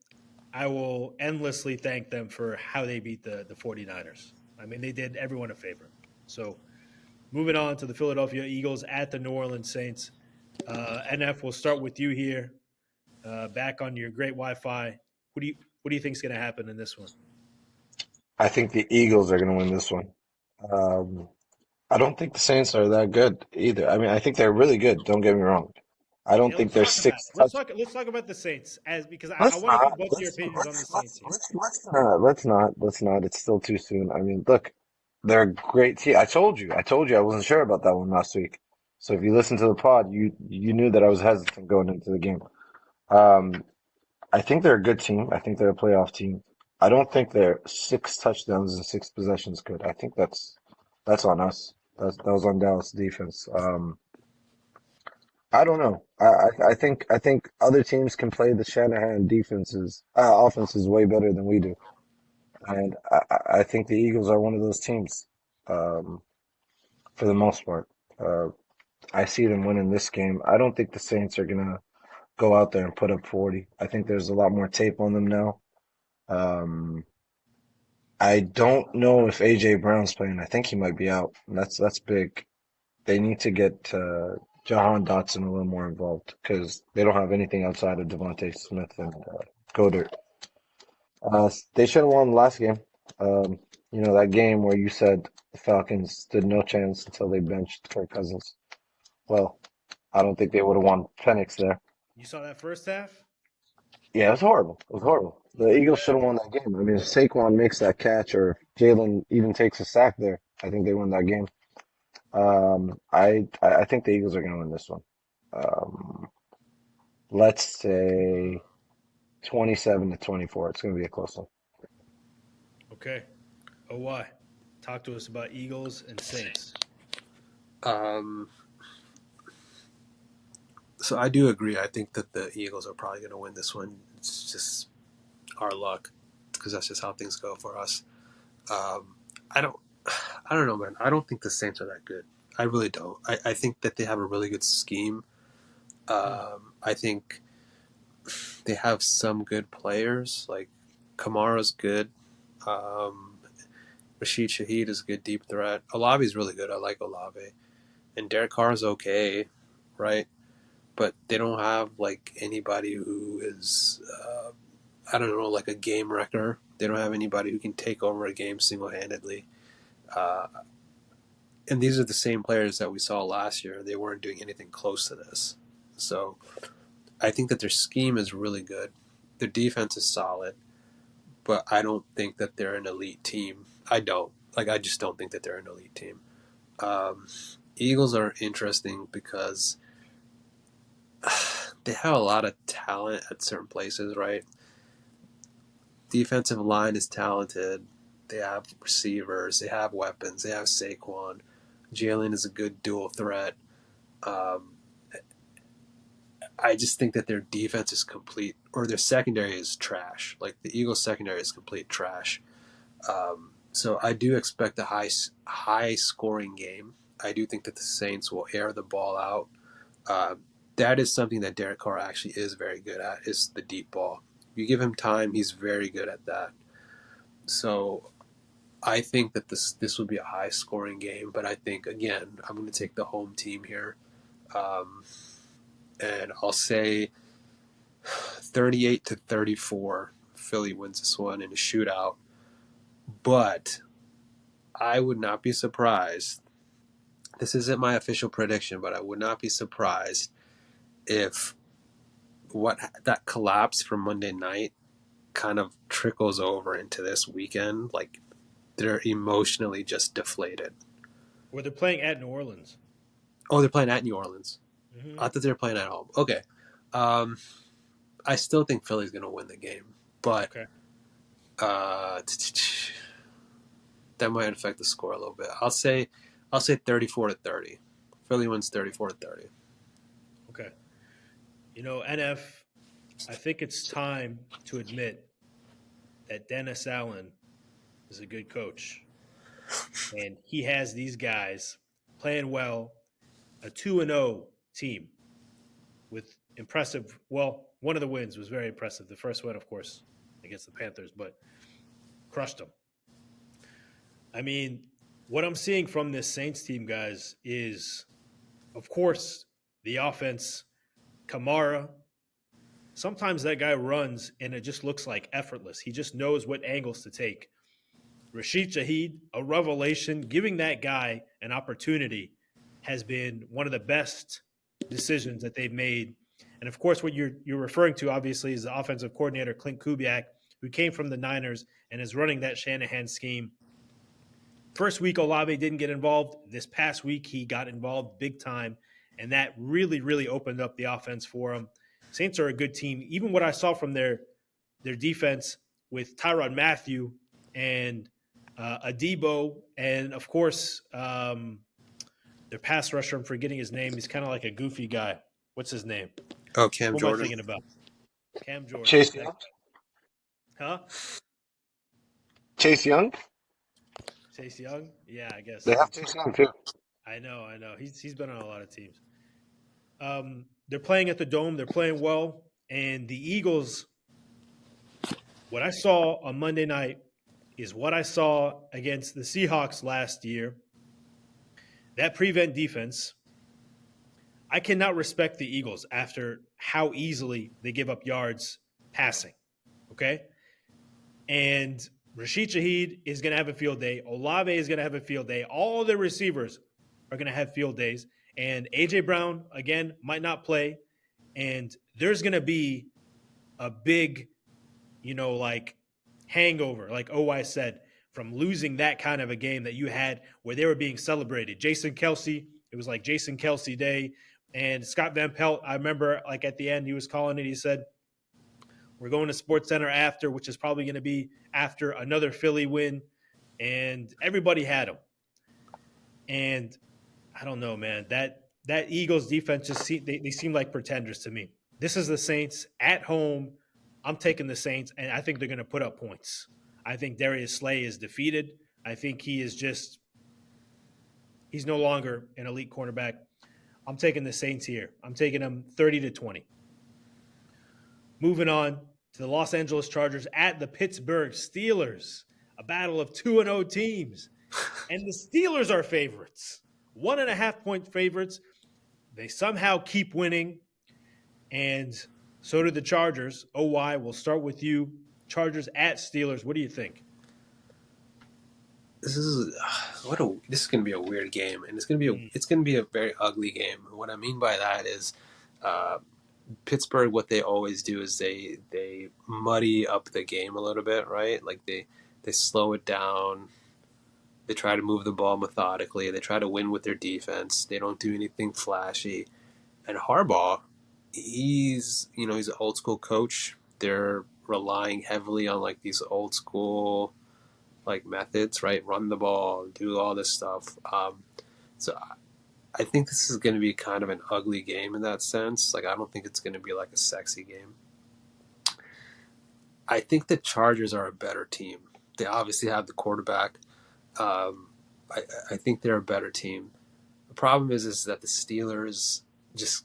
I will endlessly thank them for how they beat the 49ers. I mean, they did everyone a favor. So moving on to the Philadelphia Eagles at the New Orleans Saints. NF, we'll start with you here. Back on your great Wi-Fi. What do you think is going to happen in this one? I think the Eagles are going to win this one. I don't think the Saints are that good either. I mean, I think they're really good. Don't get me wrong. I don't Yeah, think they're six touch. let's talk about the Saints because I Let's want to not. get both of your opinions on the Saints here. Let's not. Let's not. It's still too soon. I mean, look, they're a great team. I told you. I wasn't sure about that one last week. So if you listen to the pod, you knew that I was hesitant going into the game. I think they're a good team. I think they're a playoff team. I don't think they're 6 touchdowns and 6 possessions good. I think that's on us. That was on Dallas defense. I don't know. I think other teams can play the Shanahan offenses way better than we do, and I think the Eagles are one of those teams, for the most part. I see them winning this game. I don't think the Saints are gonna go out there and put up 40. I think there's a lot more tape on them now. Um, I don't know if AJ Brown's playing. I think he might be out. And that's big. They need to get Jahan Dotson a little more involved because they don't have anything outside of Devontae Smith and Goddard. They should have won the last game. Um, that game where you said the Falcons stood no chance until they benched Kirk Cousins. Well, I don't think they would have won Penix there. You saw that first half? Yeah, it was horrible. It was horrible. The Eagles should have won that game. I mean, if Saquon makes that catch or if Jalen even takes a sack there, I think they win that game. I think the Eagles are going to win this one. Um, let's say 27-24. It's going to be a close one. Okay. Oh, why? Talk to us about Eagles and Saints. So I do agree. I think that the Eagles are probably going to win this one. It's just our luck because that's just how things go for us. I don't know, man. I don't think the Saints are that good. I really don't. I think that they have a really good scheme. I think they have some good players. Like Kamara's good. Rashid Shaheed is a good deep threat. Olave's really good. I like Olave. And Derek Carr's okay, right? But they don't have like anybody who is, I don't know, like a game wrecker. They don't have anybody who can take over a game single-handedly. And these are the same players that we saw last year. They weren't doing anything close to this. So I think that their scheme is really good. Their defense is solid, but I don't think that they're an elite team. I just don't think that they're an elite team. Eagles are interesting because they have a lot of talent at certain places, right? Defensive line is talented. They have receivers. They have weapons. They have Saquon. Jalen is a good dual threat. I just think that their defense is complete, or their secondary is trash. Like the Eagles' secondary is complete trash. So I do expect a high scoring game. I do think that the Saints will air the ball out. That is something that Derek Carr actually is very good at, is the deep ball. You give him time, he's very good at that. So I think that this will be a high scoring game, but I think, again, I'm going to take the home team here. And I'll say 38-34, Philly wins this one in a shootout. But I would not be surprised. This isn't my official prediction, but I would not be surprised if that collapse from Monday night kind of trickles over into this weekend. Like they're emotionally just deflated. Or they're playing at New Orleans. Oh, they're playing at New Orleans. Mm-hmm. I thought they were playing at home. Okay. I still think Philly's going to win the game, but Okay. That might affect the score a little bit. I'll say 34-30. Philly wins 34-30. Okay. NF, I think it's time to admit that Dennis Allen is a good coach. And he has these guys playing well, a 2-0 team with impressive, well, one of the wins was very impressive. The first one, of course, against the Panthers, but crushed them. I mean, what I'm seeing from this Saints team, guys, is, of course, the offense, Kamara. Sometimes that guy runs and it just looks like effortless. He just knows what angles to take. Rashid Shaheed, a revelation, giving that guy an opportunity has been one of the best decisions that they've made. And of course, what you're referring to, obviously, is the offensive coordinator, Clint Kubiak, who came from the Niners and is running that Shanahan scheme. First week, Olave didn't get involved. This past week, he got involved big time, and that really, really opened up the offense for him. Saints are a good team. Even what I saw from their defense with Tyrann Mathieu and Adebo, and of course, their pass rusher, I'm forgetting his name. He's kind of like a goofy guy. What's his name? Oh, Cam Who Jordan. am I thinking about? Cam Jordan. Chase Young? Huh? Chase Young? Chase Young? Yeah, I guess. They have Chase Young too. I know. He's been on a lot of teams. They're playing at the Dome. They're playing well. And the Eagles, what I saw on Monday night is what I saw against the Seahawks last year. That prevent defense, I cannot respect the Eagles after how easily they give up yards passing. Okay? And Rashid Shaheed is going to have a field day. Olave is going to have a field day. All the receivers are going to have field days. And A.J. Brown, again, might not play. And there's going to be a big, like hangover, like OY said, from losing that kind of a game that you had where they were being celebrated. Jason Kelsey, it was like Jason Kelsey Day. And Scott Van Pelt, I remember like at the end he was calling it. He said, we're going to Sports Center after, which is probably going to be after another Philly win. And everybody had him. And I don't know, man. That Eagles defense they seem like pretenders to me. This is the Saints at home. I'm taking the Saints, and I think they're going to put up points. I think Darius Slay is defeated. I think he's no longer an elite cornerback. I'm taking the Saints here. I'm taking them 30-20. Moving on to the Los Angeles Chargers at the Pittsburgh Steelers, a battle of 2-0 teams. And the Steelers are favorites, 1.5-point favorites. They somehow keep winning, and so do the Chargers. OY, we'll start with you. Chargers at Steelers. What do you think? This is going to be a weird game, and it's going to be a very ugly game. What I mean by that is, Pittsburgh, what they always do is they muddy up the game a little bit, right? Like they slow it down. They try to move the ball methodically. They try to win with their defense. They don't do anything flashy. And Harbaugh, he's an old school coach. They're relying heavily on like these old school like methods, right? Run the ball, do all this stuff. So I think this is going to be kind of an ugly game in that sense. Like, I don't think it's going to be like a sexy game. I think the Chargers are a better team. They obviously have the quarterback. I think they're a better team. The problem is that the Steelers just,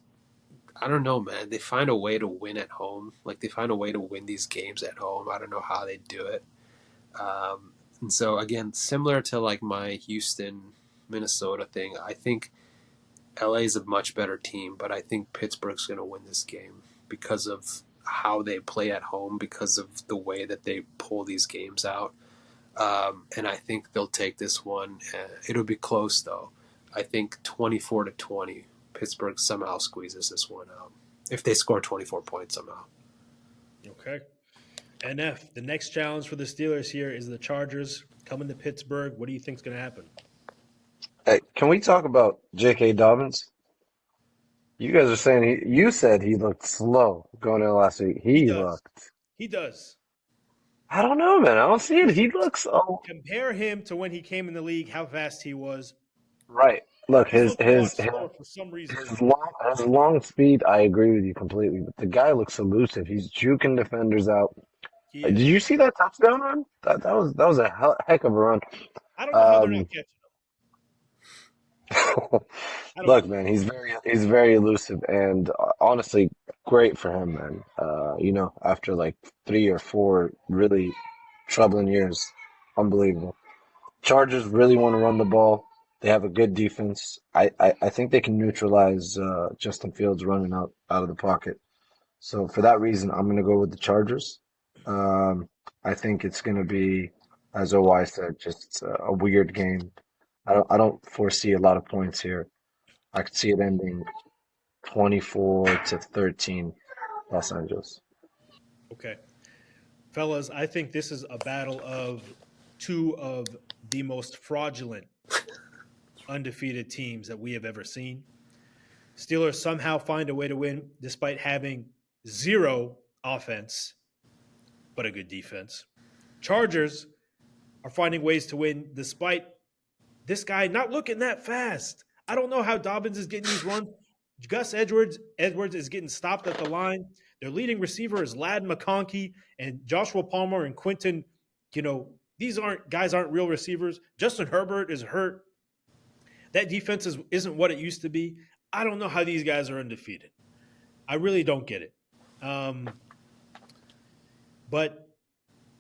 I don't know, man. They find a way to win at home. Like, they find a way to win these games at home. I don't know how they do it. And so, again, similar to like my Houston, Minnesota thing, I think LA is a much better team, but I think Pittsburgh's going to win this game because of how they play at home, because of the way that they pull these games out. And I think they'll take this one. It'll be close, though. I think 24-20, Pittsburgh somehow squeezes this one out if they score 24 points somehow. Okay. NF, the next challenge for the Steelers here is the Chargers coming to Pittsburgh. What do you think is going to happen? Hey, can we talk about J.K. Dobbins? You guys are saying you said he looked slow going in last week. He looked. He does. I don't know, man. I don't see it. He looks Compare him to when he came in the league, how fast he was. right. Look, his for some reason. his long speed. I agree with you completely. But the guy looks elusive. He's juking defenders out. Did you see that touchdown run? That was a heck of a run. I don't know how they're not catching him. Look, man, he's very elusive, and honestly, great for him, man. After like 3 or 4 really troubling years, unbelievable. Chargers really want to run the ball. They have a good defense. I think they can neutralize Justin Fields running out of the pocket. So for that reason, I'm going to go with the Chargers. I think it's going to be, as OY said, just a weird game. I don't foresee a lot of points here. I could see it ending 24-13, Los Angeles. Okay. Fellas, I think this is a battle of 2 of the most fraudulent undefeated teams that we have ever seen. Steelers somehow find a way to win despite having 0 offense, but a good defense. Chargers are finding ways to win despite this guy not looking that fast. I don't know how Dobbins is getting these runs. Gus Edwards is getting stopped at the line. Their leading receiver is Ladd McConkey and Joshua Palmer and Quinton. These aren't real receivers. Justin Herbert is hurt. That defense isn't what it used to be. I don't know how these guys are undefeated. I really don't get it. But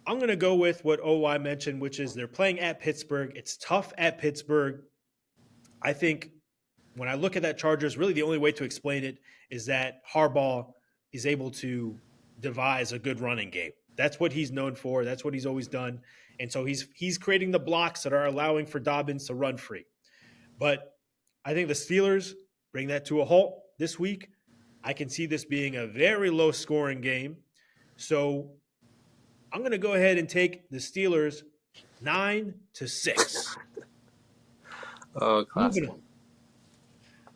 I'm going to go with what OY mentioned, which is they're playing at Pittsburgh. It's tough at Pittsburgh. I think when I look at that Chargers, really the only way to explain it is that Harbaugh is able to devise a good running game. That's what he's known for. That's what he's always done. And so he's creating the blocks that are allowing for Dobbins to run free. But I think the Steelers bring that to a halt this week. I can see this being a very low-scoring game. So I'm going to go ahead and take the Steelers 9-6. Oh, classic.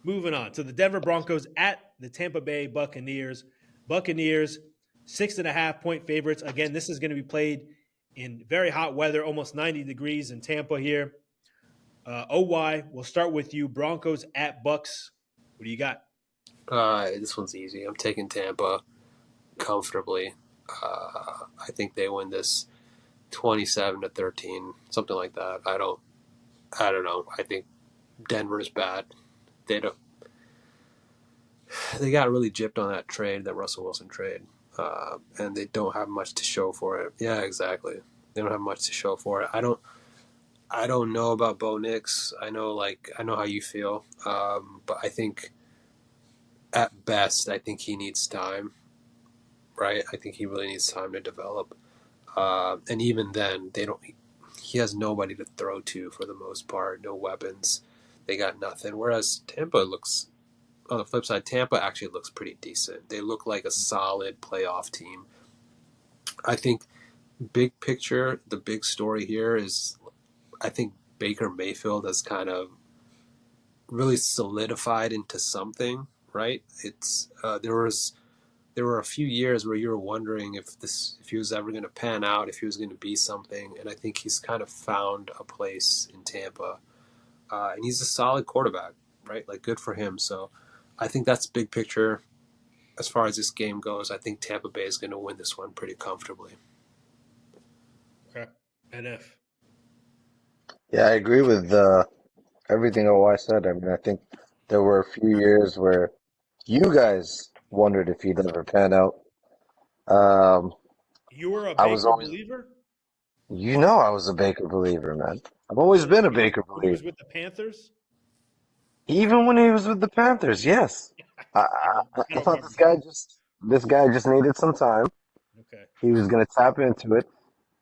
Moving on to the Denver Broncos at the Tampa Bay Buccaneers. Buccaneers, 6.5-point favorites. Again, this is going to be played in very hot weather, almost 90 degrees in Tampa here. OY, we'll start with you. Broncos at Bucks. What do you got? This one's easy. I'm taking Tampa comfortably. I think they win this 27-13, something like that. I don't know. I think Denver's bad. They got really gypped on that trade, that Russell Wilson trade, and they don't have much to show for it. Yeah, exactly. They don't have much to show for it. I don't know about Bo Nix. I know how you feel, but I think at best, I think he needs time. Right? I think he really needs time to develop, and even then, he has nobody to throw to for the most part. No weapons. They got nothing. Whereas Tampa looks, on the flip side, Tampa actually looks pretty decent. They look like a solid playoff team. I think big picture, the big story here is I think Baker Mayfield has kind of really solidified into something, right? It's there were a few years where you were wondering if he was ever going to pan out, if he was going to be something, and I think he's kind of found a place in Tampa. And he's a solid quarterback, right? Like, good for him. So I think that's big picture. As far as this game goes, I think Tampa Bay is going to win this one pretty comfortably. Okay. NF. Yeah, I agree with everything OY said. I mean, I think there were a few years where you guys wondered if he'd ever pan out. Um, You were a I Baker was always, believer? I was a Baker believer, man. I've always been a Baker When he was believer. with the Panthers? Even when he was with the Panthers, yes. I, I I don't thought remember. this guy just needed some time. Okay. He was going to tap into it.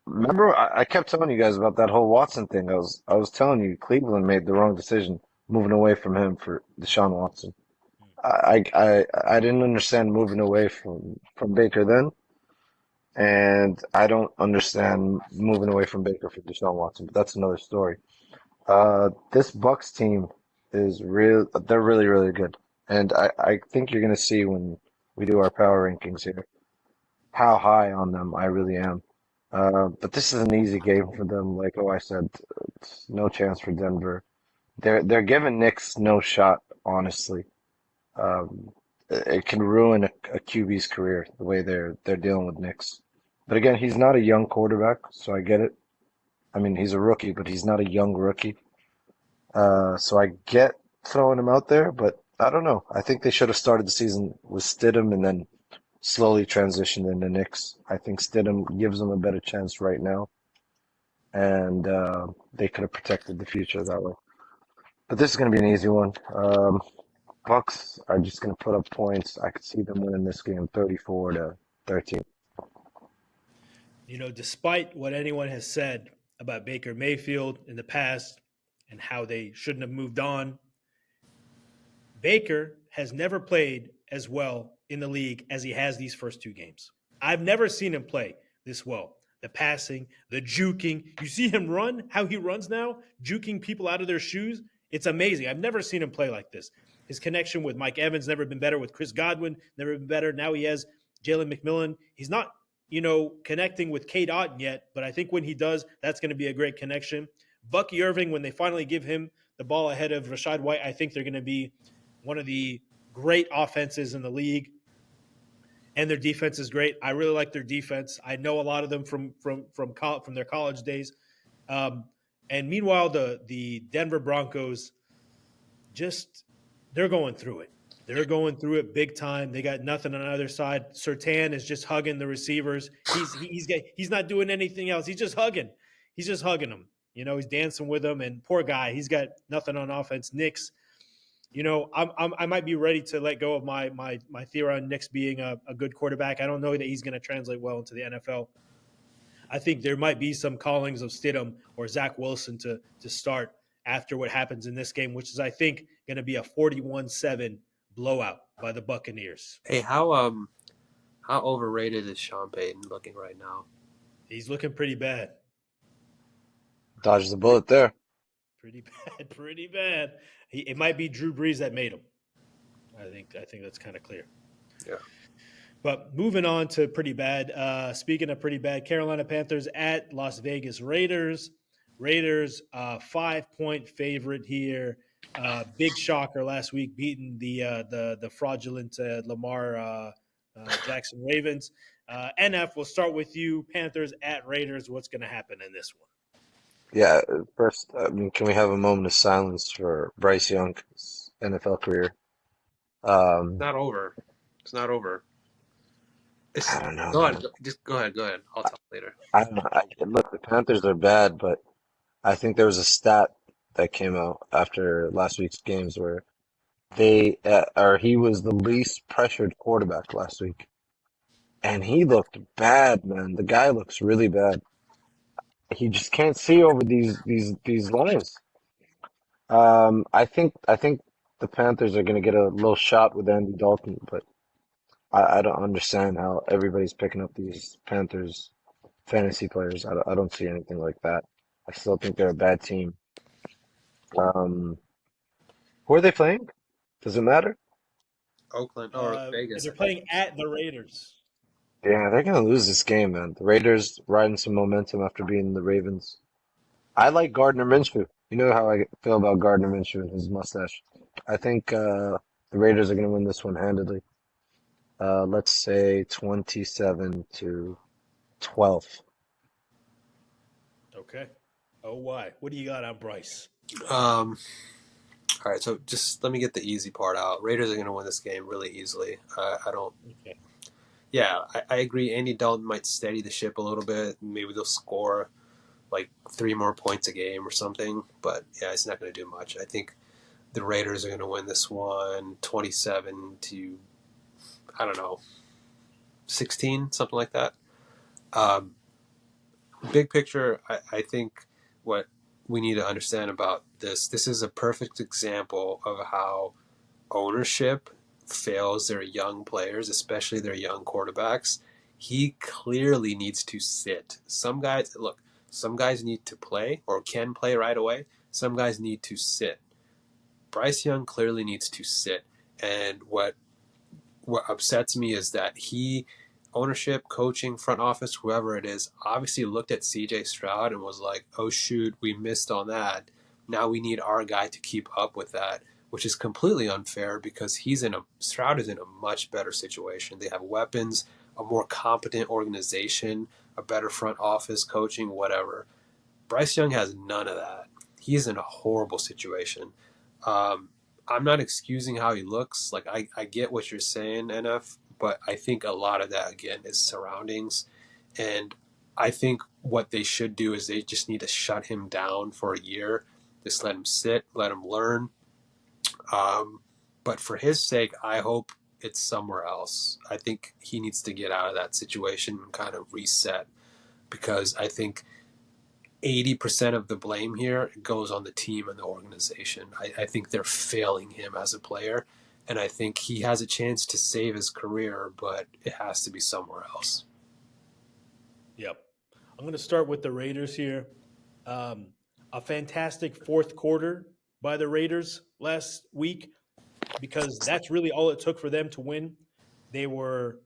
Remember, I kept telling you guys about that whole Watson thing. I was telling you, Cleveland made the wrong decision moving away from him for Deshaun Watson. I didn't understand moving away from Baker then, and I don't understand moving away from Baker for Deshaun Watson. But that's another story. This Bucks team is real. They're really, really good, and I think you're gonna see when we do our power rankings here how high on them I really am. But this is an easy game for them. Like I said, it's no chance for Denver. They're giving Knicks no shot, honestly. Um, it can ruin a QB's career the way they're dealing with Knicks. But again, he's not a young quarterback, so I get it. I mean, he's a rookie, but he's not a young rookie. So I get throwing him out there, but I don't know. I think they should have started the season with Stidham and then slowly transitioned into Knicks. I think Stidham gives them a better chance right now, and they could have protected the future that way. But this is going to be an easy one. Bucks are just going to put up points. I could see them winning this game 34-13. Despite what anyone has said about Baker Mayfield in the past and how they shouldn't have moved on, Baker has never played as well in the league as he has these first two games. I've never seen him play this well. The passing, the juking. You see him run, how he runs now, juking people out of their shoes. It's amazing. I've never seen him play like this. His connection with Mike Evans never been better, with Chris Godwin never been better. Now he has Jalen McMillan. He's not, connecting with Kate Otten yet, but I think when he does, that's going to be a great connection. Bucky Irving, when they finally give him the ball ahead of Rashad White, I think they're going to be one of the great offenses in the league. And their defense is great. I really like their defense. I know a lot of them from their college days. And meanwhile, the Denver Broncos, just They're going through it. They're going through it big time. They got nothing on either side. Surtain is just hugging the receivers. He's not doing anything else. He's just hugging. He's just hugging them. He's dancing with them. And poor guy, he's got nothing on offense. Knicks, I might be ready to let go of my theory on Knicks being a good quarterback. I don't know that he's going to translate well into the NFL. I think there might be some callings of Stidham or Zach Wilson to start after what happens in this game, which is, I think, going to be a 41-7 blowout by the Buccaneers. Hey, how overrated is Sean Payton looking right now? He's looking pretty bad. Dodges the bullet there. Pretty bad. It might be Drew Brees that made him. I think that's kind of clear. Yeah. But moving on to pretty bad. Speaking of pretty bad, Carolina Panthers at Las Vegas Raiders. Raiders 5-point favorite here. Big shocker last week, beating the fraudulent Lamar Jackson Ravens. NF, we'll start with you. Panthers at Raiders. What's going to happen in this one? Yeah, first, can we have a moment of silence for Bryce Young's NFL career? It's not over. It's not over. I don't know. Go ahead. Just go ahead. Go ahead. I'll talk later. I don't know. Look, the Panthers are bad, but I think there was a stat that came out after last week's games where he was the least pressured quarterback last week, and he looked bad, man. The guy looks really bad. He just can't see over these lines. I think the Panthers are going to get a little shot with Andy Dalton, but I don't understand how everybody's picking up these Panthers fantasy players. I don't see anything like that. I still think they're a bad team. Who are they playing? Does it matter? Oakland or Vegas. They're playing at the Raiders. Yeah, they're going to lose this game, man. The Raiders riding some momentum after beating the Ravens. I like Gardner Minshew. You know how I feel about Gardner Minshew and his mustache. I think the Raiders are going to win this one handedly. Let's say 27-12. Okay. Oh, why? What do you got on Bryce? All right, so just let me get the easy part out. Raiders are going to win this game really easily. I don't. Okay. Yeah, I agree. Andy Dalton might steady the ship a little bit. Maybe they'll score like 3 more points a game or something. But yeah, it's not going to do much. I think the Raiders are going to win this one 27 to, I don't know, 16, something like that. Big picture, I think what we need to understand about this is a perfect example of how ownership fails their young players, especially their young quarterbacks. He clearly needs to sit. Some guys need to play or can play right away. Some guys need to sit. Bryce Young clearly needs to sit. And what upsets me is that ownership, coaching, front office, whoever it is, obviously looked at CJ Stroud and was like, oh shoot, we missed on that. Now we need our guy to keep up with that, which is completely unfair because Stroud is in a much better situation. They have weapons, a more competent organization, a better front office, coaching, whatever. Bryce Young has none of that. He's in a horrible situation. I'm not excusing how he looks. Like I get what you're saying, NF, but I think a lot of that again is surroundings. And I think what they should do is they just need to shut him down for a year. Just let him sit, let him learn. But for his sake, I hope it's somewhere else. I think he needs to get out of that situation and kind of reset because I think 80% of the blame here goes on the team and the organization. I think they're failing him as a player, and I think he has a chance to save his career, but it has to be somewhere else. Yep. I'm going to start with the Raiders here. A fantastic fourth quarter by the Raiders last week because that's really all it took for them to win. They were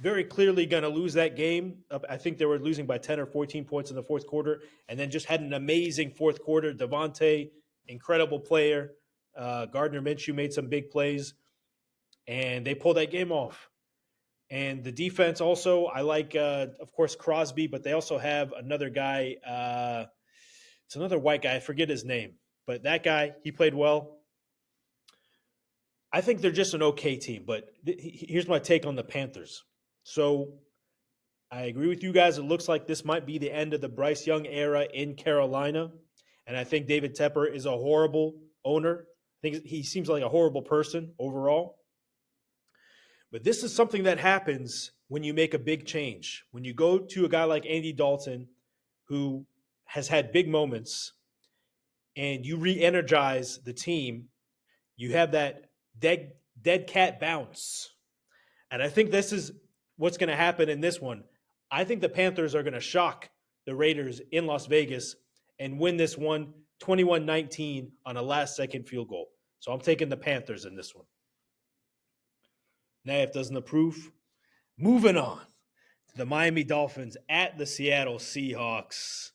very clearly going to lose that game. I think they were losing by 10 or 14 points in the fourth quarter and then just had an amazing fourth quarter. Devontae, incredible player. Gardner Minshew made some big plays, and they pulled that game off. And the defense also, I like, of course, Crosby, but they also have another guy. It's another white guy. I forget his name. But that guy, he played well. I think they're just an okay team, but here's my take on the Panthers. So I agree with you guys. It looks like this might be the end of the Bryce Young era in Carolina. And I think David Tepper is a horrible owner. I think he seems like a horrible person overall. But this is something that happens when you make a big change. When you go to a guy like Andy Dalton, who has had big moments, and you re-energize the team, you have that dead cat bounce. And I think this is what's going to happen in this one. I think the Panthers are going to shock the Raiders in Las Vegas and win this one 21-19 on a last-second field goal. So I'm taking the Panthers in this one. Naif doesn't approve. Moving on to the Miami Dolphins at the Seattle Seahawks.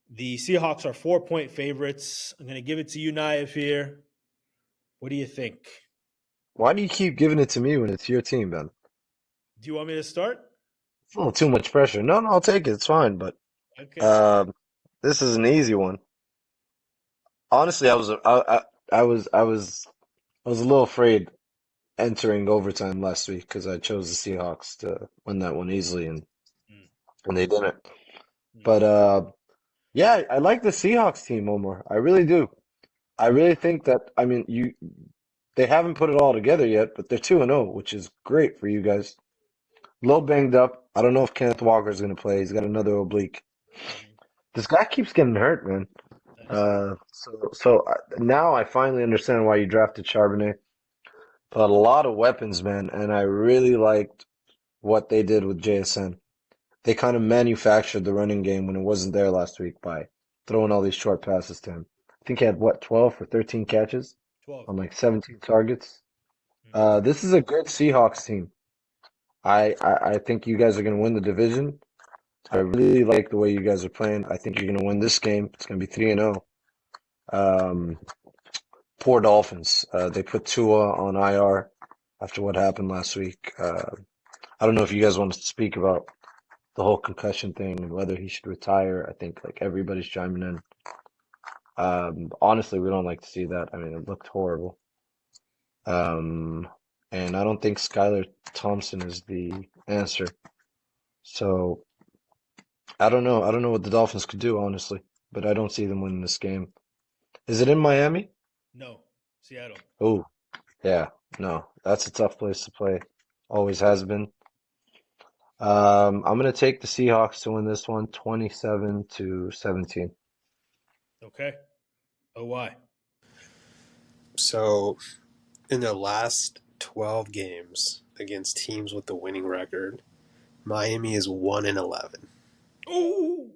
The Seahawks are 4-point favorites. I'm going to give it to you, Naif, here. What do you think? Why do you keep giving it to me when it's your team, Ben? Do you want me to start? It's a little too much pressure. No, I'll take it. It's fine. But Okay. this is an easy one. Honestly, I was a little afraid entering overtime last week because I chose the Seahawks to win that one easily, and Mm. they didn't. Mm. But yeah, I like the Seahawks team, Omar. I really do. I really think that, I mean, they haven't put it all together yet, but they're 2-0, which is great for you guys. A little banged up. I don't know if Kenneth Walker is going to play. He's got another oblique. This guy keeps getting hurt, man. Now I finally understand why you drafted Charbonnet. But a lot of weapons, man, and I really liked what they did with JSN. They kind of manufactured the running game when it wasn't there last week by throwing all these short passes to him. I think he had, what, 12 or 13 catches 12. on like 17 targets. This is a good Seahawks team. I think you guys are going to win the division. I really like the way you guys are playing. I think you're going to win this game. It's going to be 3-0. Poor Dolphins. They put Tua on IR after what happened last week. I don't know if you guys want to speak about the whole concussion thing and whether he should retire. I think like everybody's chiming in. Honestly, we don't like to see that. I mean, it looked horrible. And I don't think Skylar Thompson is the answer. So I don't know. I don't know what the Dolphins could do, honestly, but I don't see them winning this game. Is it in Miami? No, Seattle. Oh, yeah. No, that's a tough place to play. Always has been. I'm going to take the Seahawks to win this one 27-17. Okay. Oh, why? So, in their last 12 games against teams with the winning record, Miami is 1-11. Ooh,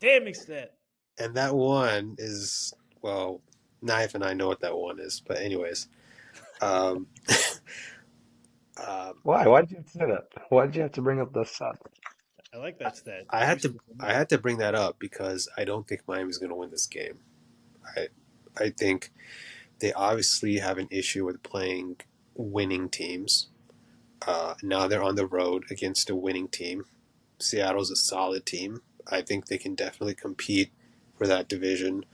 damn extent. And that one is, well, Knife and I know what that one is, but anyways. Why? Why did you say that? Why did you have to bring up the stat? I like that stat. I had to bring that up because I don't think Miami's going to win this game. I think they obviously have an issue with playing winning teams. Now they're on the road against a winning team. Seattle's a solid team. I think they can definitely compete for that division.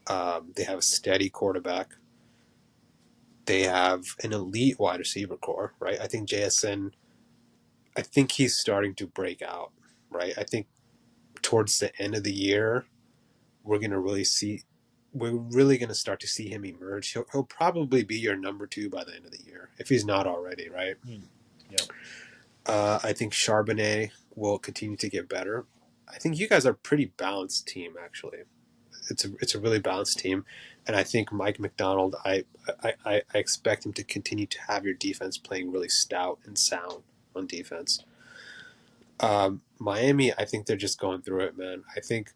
They have a steady quarterback. They have an elite wide receiver core, right? I think JSN, I think he's starting to break out, right? I think towards the end of the year, we're really going to start to see him emerge. He'll probably be your number 2 by the end of the year, if he's not already, right? Yeah. I think Charbonnet will continue to get better. I think you guys are a pretty balanced team, actually. It's a really balanced team, and I think Mike McDonald, I expect him to continue to have your defense playing really stout and sound on defense. Miami, I think they're just going through it, man. I think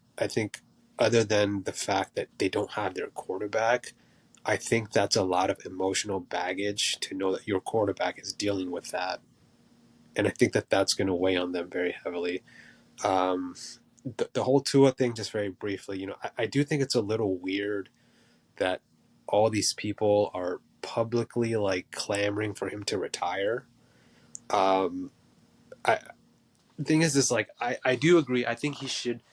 other than the fact that they don't have their quarterback, I think that's a lot of emotional baggage to know that your quarterback is dealing with that, and I think that that's going to weigh on them very heavily. The whole Tua thing, just very briefly, I do think it's a little weird that all these people are publicly like clamoring for him to retire. The thing is, like I do agree. I think he should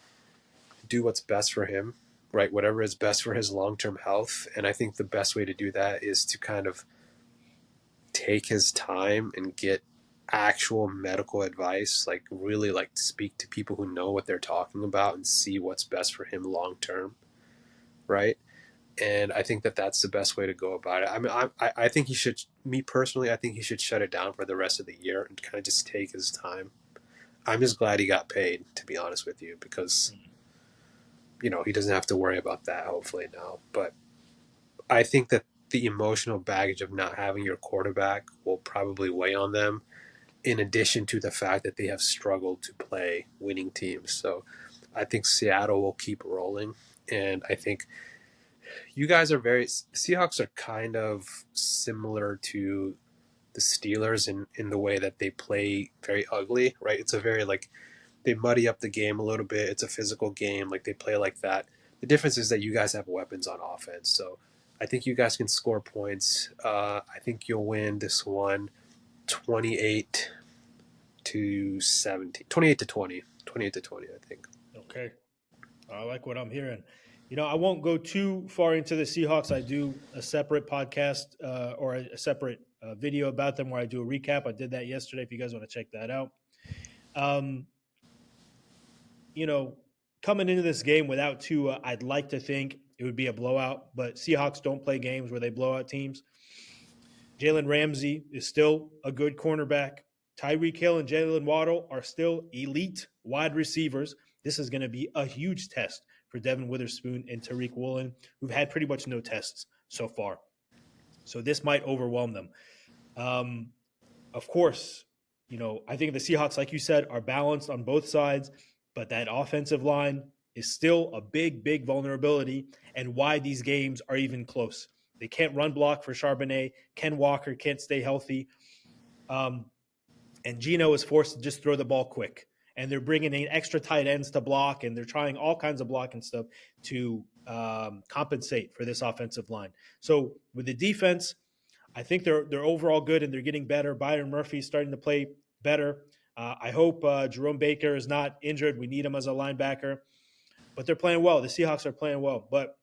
do what's best for him. right? Whatever is best for his long-term health. And I think the best way to do that is to kind of take his time and get actual medical advice, like really like speak to people who know what they're talking about and see what's best for him long term, right? And I think that that's the best way to go about it. I mean, I think he should, me personally, I think he should shut it down for the rest of the year and kind of just take his time. I'm just glad he got paid, to be honest with you, because, you know, he doesn't have to worry about that hopefully now. But I think that the emotional baggage of not having your quarterback will probably weigh on them, in addition to the fact that they have struggled to play winning teams. So I think Seattle will keep rolling. And I think you guys are Seahawks are kind of similar to the Steelers in the way that they play very ugly, right? It's a very like, they muddy up the game a little bit. It's a physical game. Like they play like that. The difference is that you guys have weapons on offense. So I think you guys can score points. I think you'll win this one 28 to 17, 28 to 20, 28 to 20, I think. Okay. I like what I'm hearing. You know, I won't go too far into the Seahawks. I do a separate podcast or a separate video about them where I do a recap. I did that yesterday if you guys want to check that out. You know, coming into this game without Tua, I'd like to think it would be a blowout, but Seahawks don't play games where they blow out teams. Jalen Ramsey is still a good cornerback. Tyreek Hill and Jalen Waddle are still elite wide receivers. This is going to be a huge test for Devin Witherspoon and Tariq Woolen, who've had pretty much no tests so far. So this might overwhelm them. Of course, you know, I think the Seahawks, like you said, are balanced on both sides, but that offensive line is still a big, big vulnerability and why these games are even close. They can't run block for Charbonnet. Ken Walker can't stay healthy. And Geno is forced to just throw the ball quick. And they're bringing in extra tight ends to block, and they're trying all kinds of blocking stuff to compensate for this offensive line. So with the defense, I think they're overall good and they're getting better. Byron Murphy's starting to play better. I hope Jerome Baker is not injured. We need him as a linebacker. But they're playing well. The Seahawks are playing well. But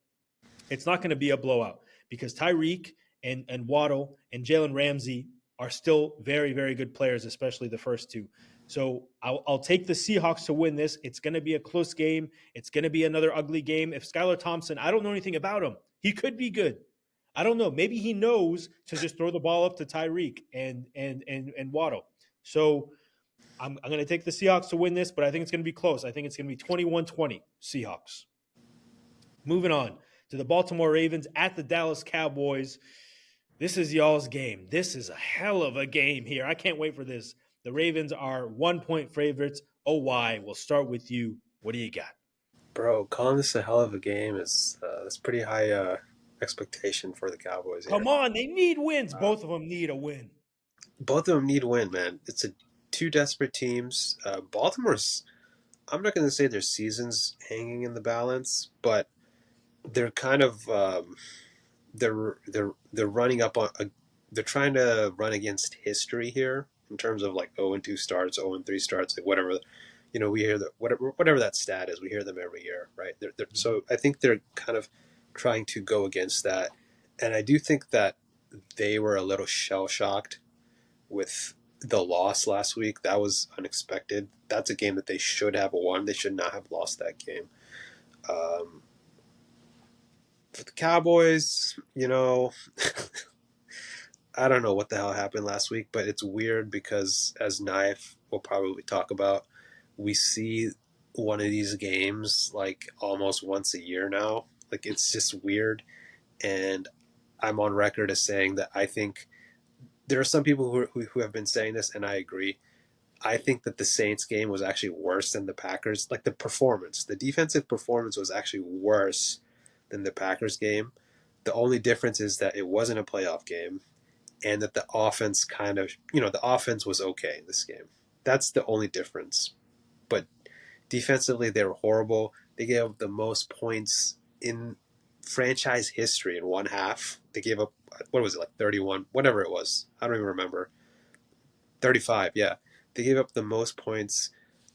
it's not going to be a blowout because Tyreek and Waddle and Jalen Ramsey are still very, very good players, especially the first two. So I'll take the Seahawks to win this. It's going to be a close game. It's going to be another ugly game. If Skylar Thompson, I don't know anything about him. He could be good. I don't know. Maybe he knows to just throw the ball up to Tyreek and Waddle. So I'm going to take the Seahawks to win this, but I think it's going to be close. I think it's going to be 21-20 Seahawks. Moving on to the Baltimore Ravens at the Dallas Cowboys. This is y'all's game. This is a hell of a game here. I can't wait for this. The Ravens are 1-point favorites. Oh, why? We'll start with you. What do you got? Bro, calling this a hell of a game is that's pretty high expectation for the Cowboys here. Come on, they need wins. Both of them need a win. Both of them need a win, man. It's two desperate teams. Baltimore's, I'm not going to say their season's hanging in the balance, but they're kind of they're running up on they're trying to run against history here in terms of like 0-2 starts, 0-3 starts, like whatever, you know, we hear that whatever that stat is, we hear them every year, right? So I think they're kind of trying to go against that, and I do think that they were a little shell shocked with the loss last week. That was unexpected. That's a game that they should have won. They should not have lost that game. For the Cowboys, you know, I don't know what the hell happened last week, but it's weird because, as Knife will probably talk about, we see one of these games like almost once a year now. Like, it's just weird. And I'm on record as saying that I think there are some people who have been saying this, and I agree. I think that the Saints game was actually worse than the Packers. Like, the defensive performance was actually worse than the Packers game. The only difference is that it wasn't a playoff game and that the offense kind of, you know, the offense was okay in this game. That's the only difference. But defensively, they were horrible. They gave up the most points in franchise history in one half. They gave up, what was it, like 31, whatever it was. I don't even remember. 35, yeah. They gave up the most points.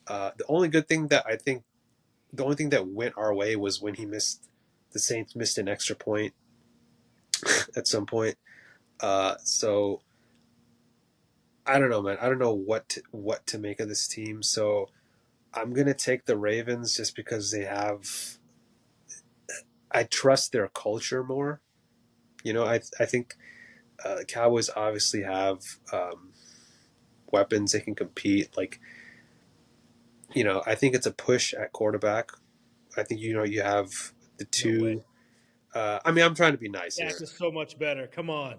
The only thing that went our way was when he missed the Saints missed an extra point at some point. So I don't know, man. I don't know what to make of this team. So I'm gonna take the Ravens just because they have. I trust their culture more. I think the Cowboys obviously have weapons. They can compete. Like, I think it's a push at quarterback. I think you have the No way. two. I'm trying to be nice Dak here. is so much better. Come on.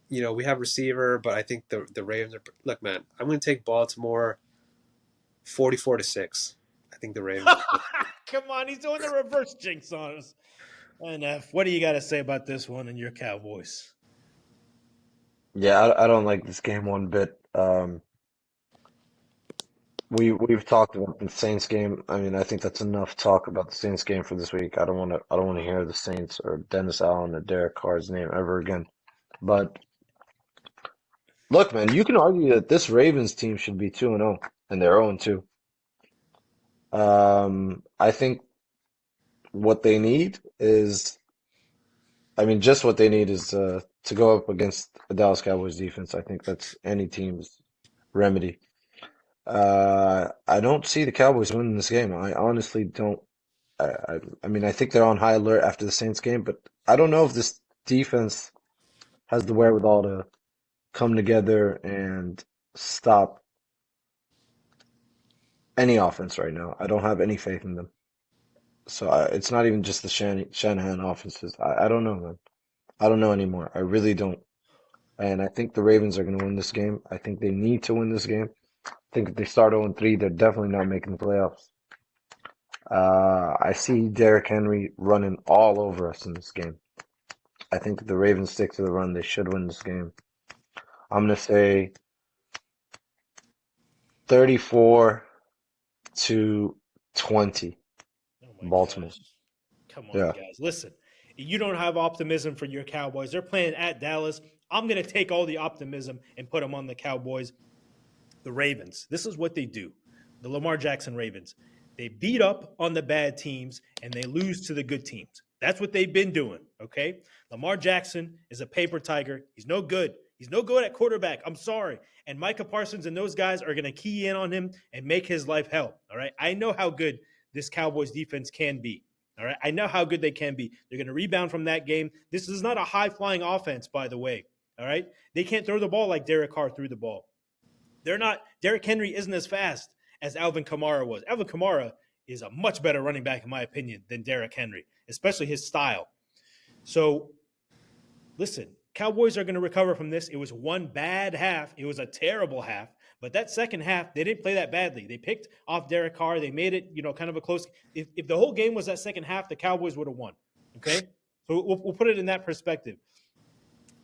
We have receiver, but I think the Ravens are. Look, man, I'm going to take Baltimore 44-6. I think the Ravens. Come on, he's doing the reverse jinx on us. NF, what do you got to say about this one and your Cowboys? Yeah, I don't like this game one bit. We've talked about the Saints game. I mean, I think that's enough talk about the Saints game for this week. I don't want to hear the Saints or Dennis Allen or Derek Carr's name ever again. But look, man, you can argue that this Ravens team should be 2-0 and they're 0-2. I think what they need is, I mean, just what they need is to go up against the Dallas Cowboys defense. I think that's any team's remedy. I don't see the Cowboys winning this game. I honestly don't. I mean, I think they're on high alert after the Saints game, but I don't know if this defense has the wherewithal to come together and stop any offense right now. I don't have any faith in them. So it's not even just the Shanahan offenses. I don't know, man. I don't know anymore. I really don't. And I think the Ravens are going to win this game. I think they need to win this game. I think if they start 0-3, they're definitely not making the playoffs. I see Derrick Henry running all over us in this game. I think if the Ravens stick to the run, they should win this game. I'm going to say 34-20, Oh my Baltimore. gosh. Come on, Yeah. guys. Listen, you don't have optimism for your Cowboys. They're playing at Dallas. I'm going to take all the optimism and put them on the Cowboys. The Ravens. This is what they do. The Lamar Jackson Ravens. They beat up on the bad teams and they lose to the good teams. That's what they've been doing, okay? Lamar Jackson is a paper tiger. He's no good. He's no good at quarterback. I'm sorry. And Micah Parsons and those guys are going to key in on him and make his life hell, all right? I know how good this Cowboys defense can be, all right? I know how good they can be. They're going to rebound from that game. This is not a high-flying offense, by the way, all right? They can't throw the ball like Derek Carr threw the ball. Derrick Henry isn't as fast as Alvin Kamara was. Alvin Kamara is a much better running back, in my opinion, than Derrick Henry, especially his style. So, listen, Cowboys are going to recover from this. It was one bad half. It was a terrible half. But that second half, they didn't play that badly. They picked off Derek Carr. They made it, kind of a close. If the whole game was that second half, the Cowboys would have won. Okay? So we'll put it in that perspective.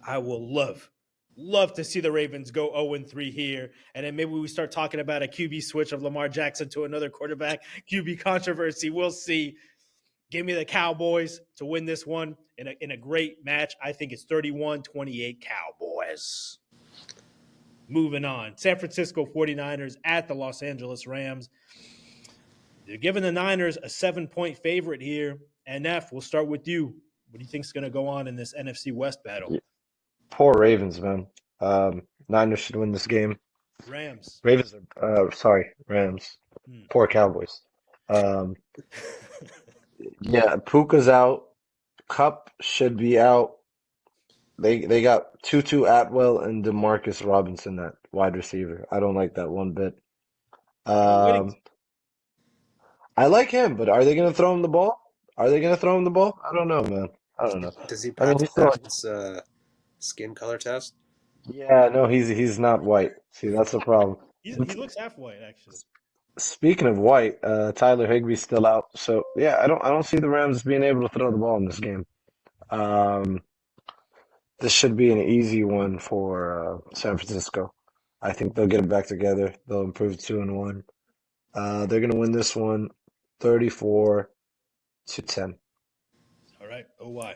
I will love to see the Ravens go 0-3 here. And then maybe we start talking about a QB switch of Lamar Jackson to another quarterback, QB controversy. We'll see. Give me the Cowboys to win this one in a great match. I think it's 31-28 Cowboys. Moving on. San Francisco 49ers at the Los Angeles Rams. They're giving the Niners a 7-point favorite here. NF, we'll start with you. What do you think is going to go on in this NFC West battle? Poor Ravens, man. Niners should win this game. Rams. Ravens sorry, Rams. Poor Cowboys. Yeah, Puka's out. Cup should be out. They got Tutu Atwell and Demarcus Robinson at wide receiver. I don't like that one bit. Um, I like him, but are they going to throw him the ball? I don't know, man. I don't know. Does he I mean, pass he's still. his skin color test? Yeah, no, he's not white. See, that's the problem. He looks half white, actually. Speaking of white, Tyler Higbee's still out. So yeah, I don't see the Rams being able to throw the ball in this game. Um, this should be an easy one for San Francisco. I think they'll get it back together. They'll improve to 2-1. They're gonna win this one 34-10. All right. Oh, why?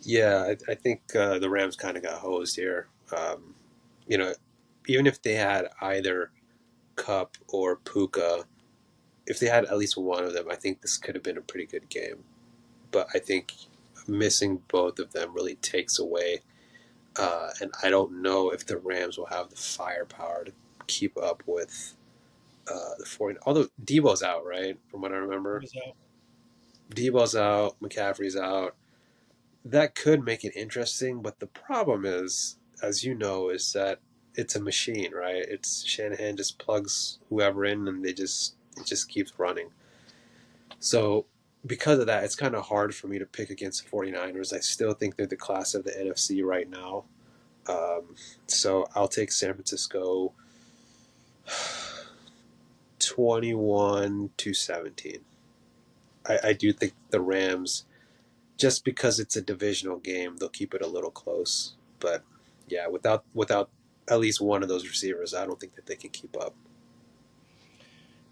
Yeah, I think the Rams kind of got hosed here. Even if they had either Cup or Puka, if they had at least one of them, I think this could have been a pretty good game. but I think missing both of them really takes away. And I don't know if the Rams will have the firepower to keep up with the 40. Although Debo's out, right? From what I He remember, was out. Debo's out, McCaffrey's out. That could make it interesting, but the problem is, as you know, is that it's a machine, right? It's Shanahan just plugs whoever in, and it just keeps running. So because of that, it's kind of hard for me to pick against the 49ers. I still think they're the class of the NFC right now. So I'll take San Francisco 21-17. I do think the Rams, just because it's a divisional game, they'll keep it a little close. But yeah, without at least one of those receivers, I don't think that they can keep up.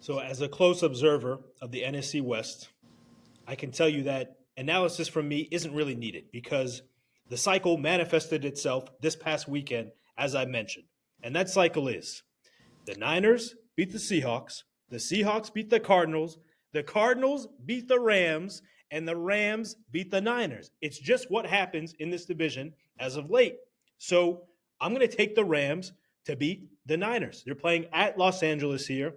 So, as a close observer of the NFC West, I can tell you that analysis from me isn't really needed because the cycle manifested itself this past weekend, as I mentioned. And that cycle is the Niners beat the Seahawks beat the Cardinals beat the Rams, and the Rams beat the Niners. It's just what happens in this division as of late. So I'm going to take the Rams to beat the Niners. They're playing at Los Angeles here.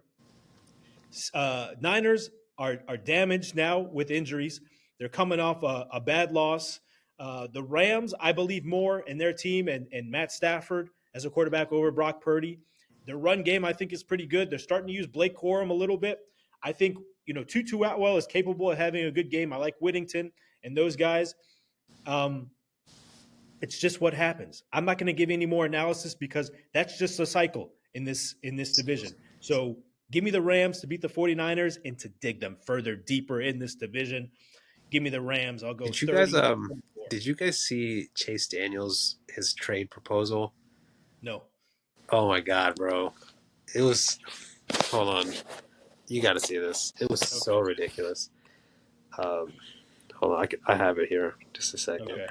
Niners are damaged now with injuries. They're coming off a bad loss. The Rams, I believe more in their team and Matt Stafford as a quarterback over Brock Purdy. Their run game, I think, is pretty good. They're starting to use Blake Corum a little bit. I think, Tutu Atwell is capable of having a good game. I like Whittington and those guys. It's just what happens. I'm not going to give any more analysis because that's just a cycle in this division. So give me the Rams to beat the 49ers and to dig them further deeper in this division. Give me the Rams. I'll go Did you 30 guys to 24. did you guys see Chase Daniels his trade proposal? No. Oh my god, bro. It was hold on. You got to see this. It was so ridiculous. Hold on, I have it here. Just a second. Okay.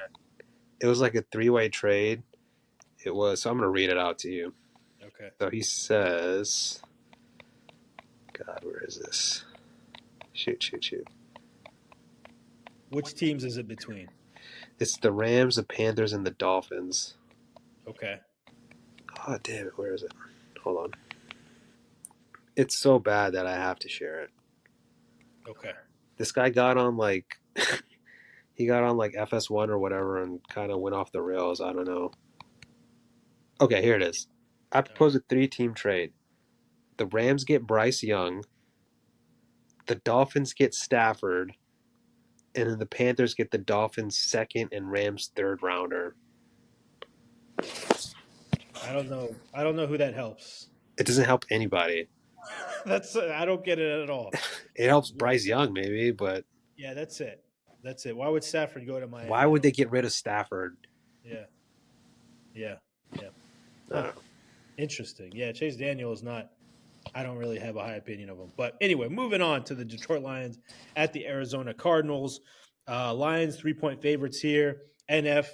It was like a 3-way trade. It was. So I'm going to read it out to you. Okay. So he says, God, where is this? Shoot. Which teams is it between? It's the Rams, the Panthers, and the Dolphins. Okay. Oh, damn it. Where is it? Hold on. It's so bad that I have to share it. Okay. This guy got on like he got on like FS1 or whatever and kind of went off the rails. I don't know. Okay, here it is. I propose a 3-team trade. The Rams get Bryce Young, the Dolphins get Stafford, and then the Panthers get the Dolphins' second and Rams' third rounder. I don't know who that helps. It doesn't help anybody. I don't get it at all. It helps Bryce Young maybe, but Yeah, that's it. Why would Stafford go to Miami? why would they get rid of Stafford? Yeah. Huh. Interesting. Yeah, Chase Daniel is not. I don't really have a high opinion of him. But anyway, moving on to the Detroit Lions at the Arizona Cardinals. Lions 3-point favorites here. NF,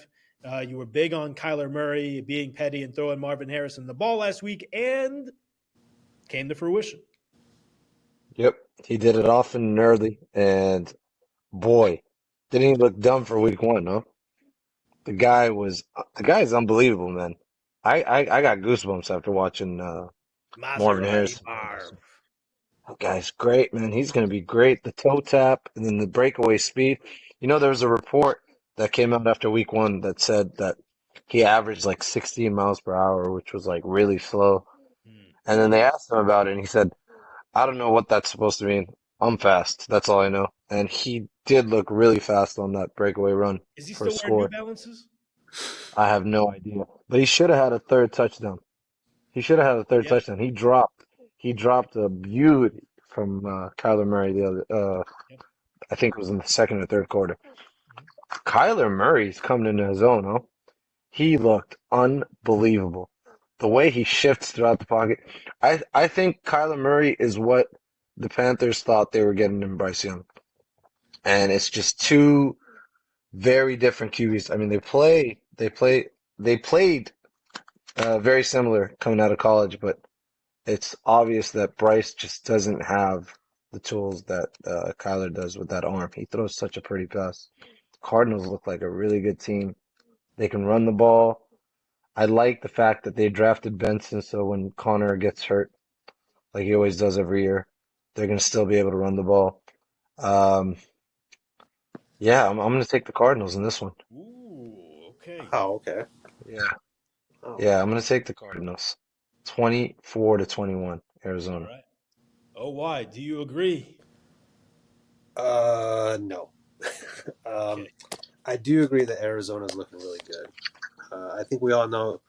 you were big on Kyler Murray being petty and throwing Marvin Harrison the ball last week, and came to fruition. Yep, he did it often and early, and boy, didn't he look dumb for week one, no? The guy is unbelievable, man. I got goosebumps after watching Marvin Harrison. That guy's great, man. He's going to be great. The toe tap and then the breakaway speed. There was a report that came out after week one that said that he averaged like 16 miles per hour, which was like really slow. And then they asked him about it, and he said, I don't know what that's supposed to mean. I'm fast. That's all I know. And he did look really fast on that breakaway run Is he for still a wearing score. New Balances? I have no idea. But he should have had a third touchdown. Touchdown. He dropped a beauty from Kyler Murray the other I think it was in the second or third quarter. Kyler Murray's coming into his own, huh? He looked unbelievable. The way he shifts throughout the pocket. I think Kyler Murray is what the Panthers thought they were getting in Bryce Young. And it's just two very different QBs. I mean, they played very similar coming out of college, but it's obvious that Bryce just doesn't have the tools that Kyler does with that arm. He throws such a pretty pass. The Cardinals look like a really good team. They can run the ball. I like the fact that they drafted Benson, so when Connor gets hurt, like he always does every year, they're going to still be able to run the ball. Um, yeah, I'm going to take the Cardinals in this one. Ooh, okay. Oh, okay. Yeah, Oh, yeah, I'm going to take the Cardinals. 24-21, All Arizona. right. Oh, why? Do you agree? no. Okay. I do agree that Arizona's looking really good. I think we all know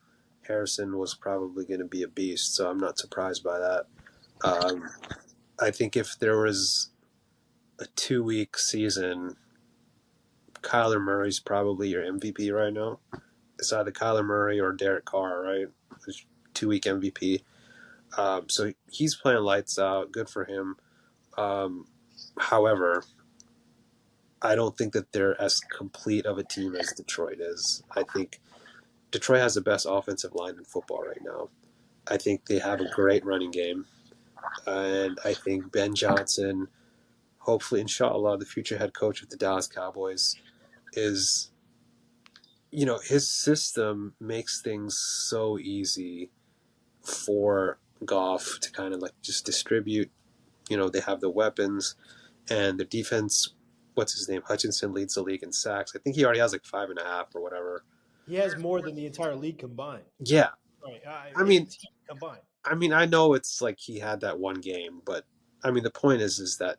Harrison was probably going to be a beast, so I'm not surprised by that. Um, I think if there was a 2-week season, Kyler Murray's probably your MVP right now. It's either Kyler Murray or Derek Carr, right? 2-week MVP. So he's playing lights out. Good for him. However, I don't think that they're as complete of a team as Detroit is. I think Detroit has the best offensive line in football right now. I think they have a great running game. And I think Ben Johnson, hopefully, inshallah, the future head coach of the Dallas Cowboys, is, his system makes things so easy for Goff to kind of like just distribute. They have the weapons and the defense. What's his name? Hutchinson leads the league in sacks. I think he already has like 5.5 or whatever. He has more than the entire league combined. Yeah. Right. I Any mean, team combined. I know it's like he had that one game, but I mean, the point is that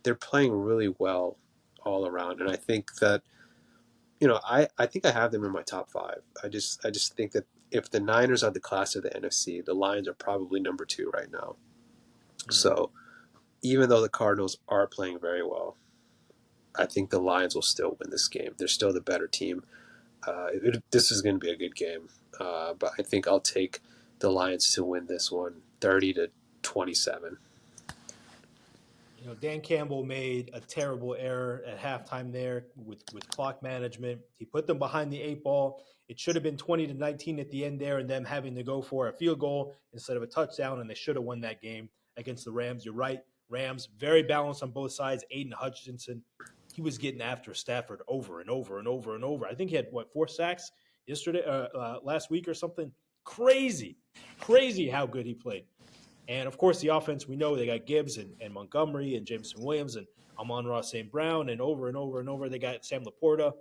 they're playing really well all around, and I think that I think I have them in my top 5. I just think that if the Niners are the class of the NFC, the Lions are probably number 2 right now. So even though the Cardinals are playing very well, I think the Lions will still win this game. They're still the better team. This is going to be a good game, but I think I'll take the Lions to win this one, 30-27. Dan Campbell made a terrible error at halftime there with clock management. He put them behind the 8 ball. It should have been 20-19 at the end there, and them having to go for a field goal instead of a touchdown, and they should have won that game against the Rams. You're right. Rams, very balanced on both sides. Aiden Hutchinson, he was getting after Stafford over and over and over and over. I think he had, 4 sacks last week or something? Crazy how good he played. And, of course, the offense, we know they got Gibbs and Montgomery and Jameson Williams and Amon-Ra St. Brown, and over and over and over they got Sam Laporta.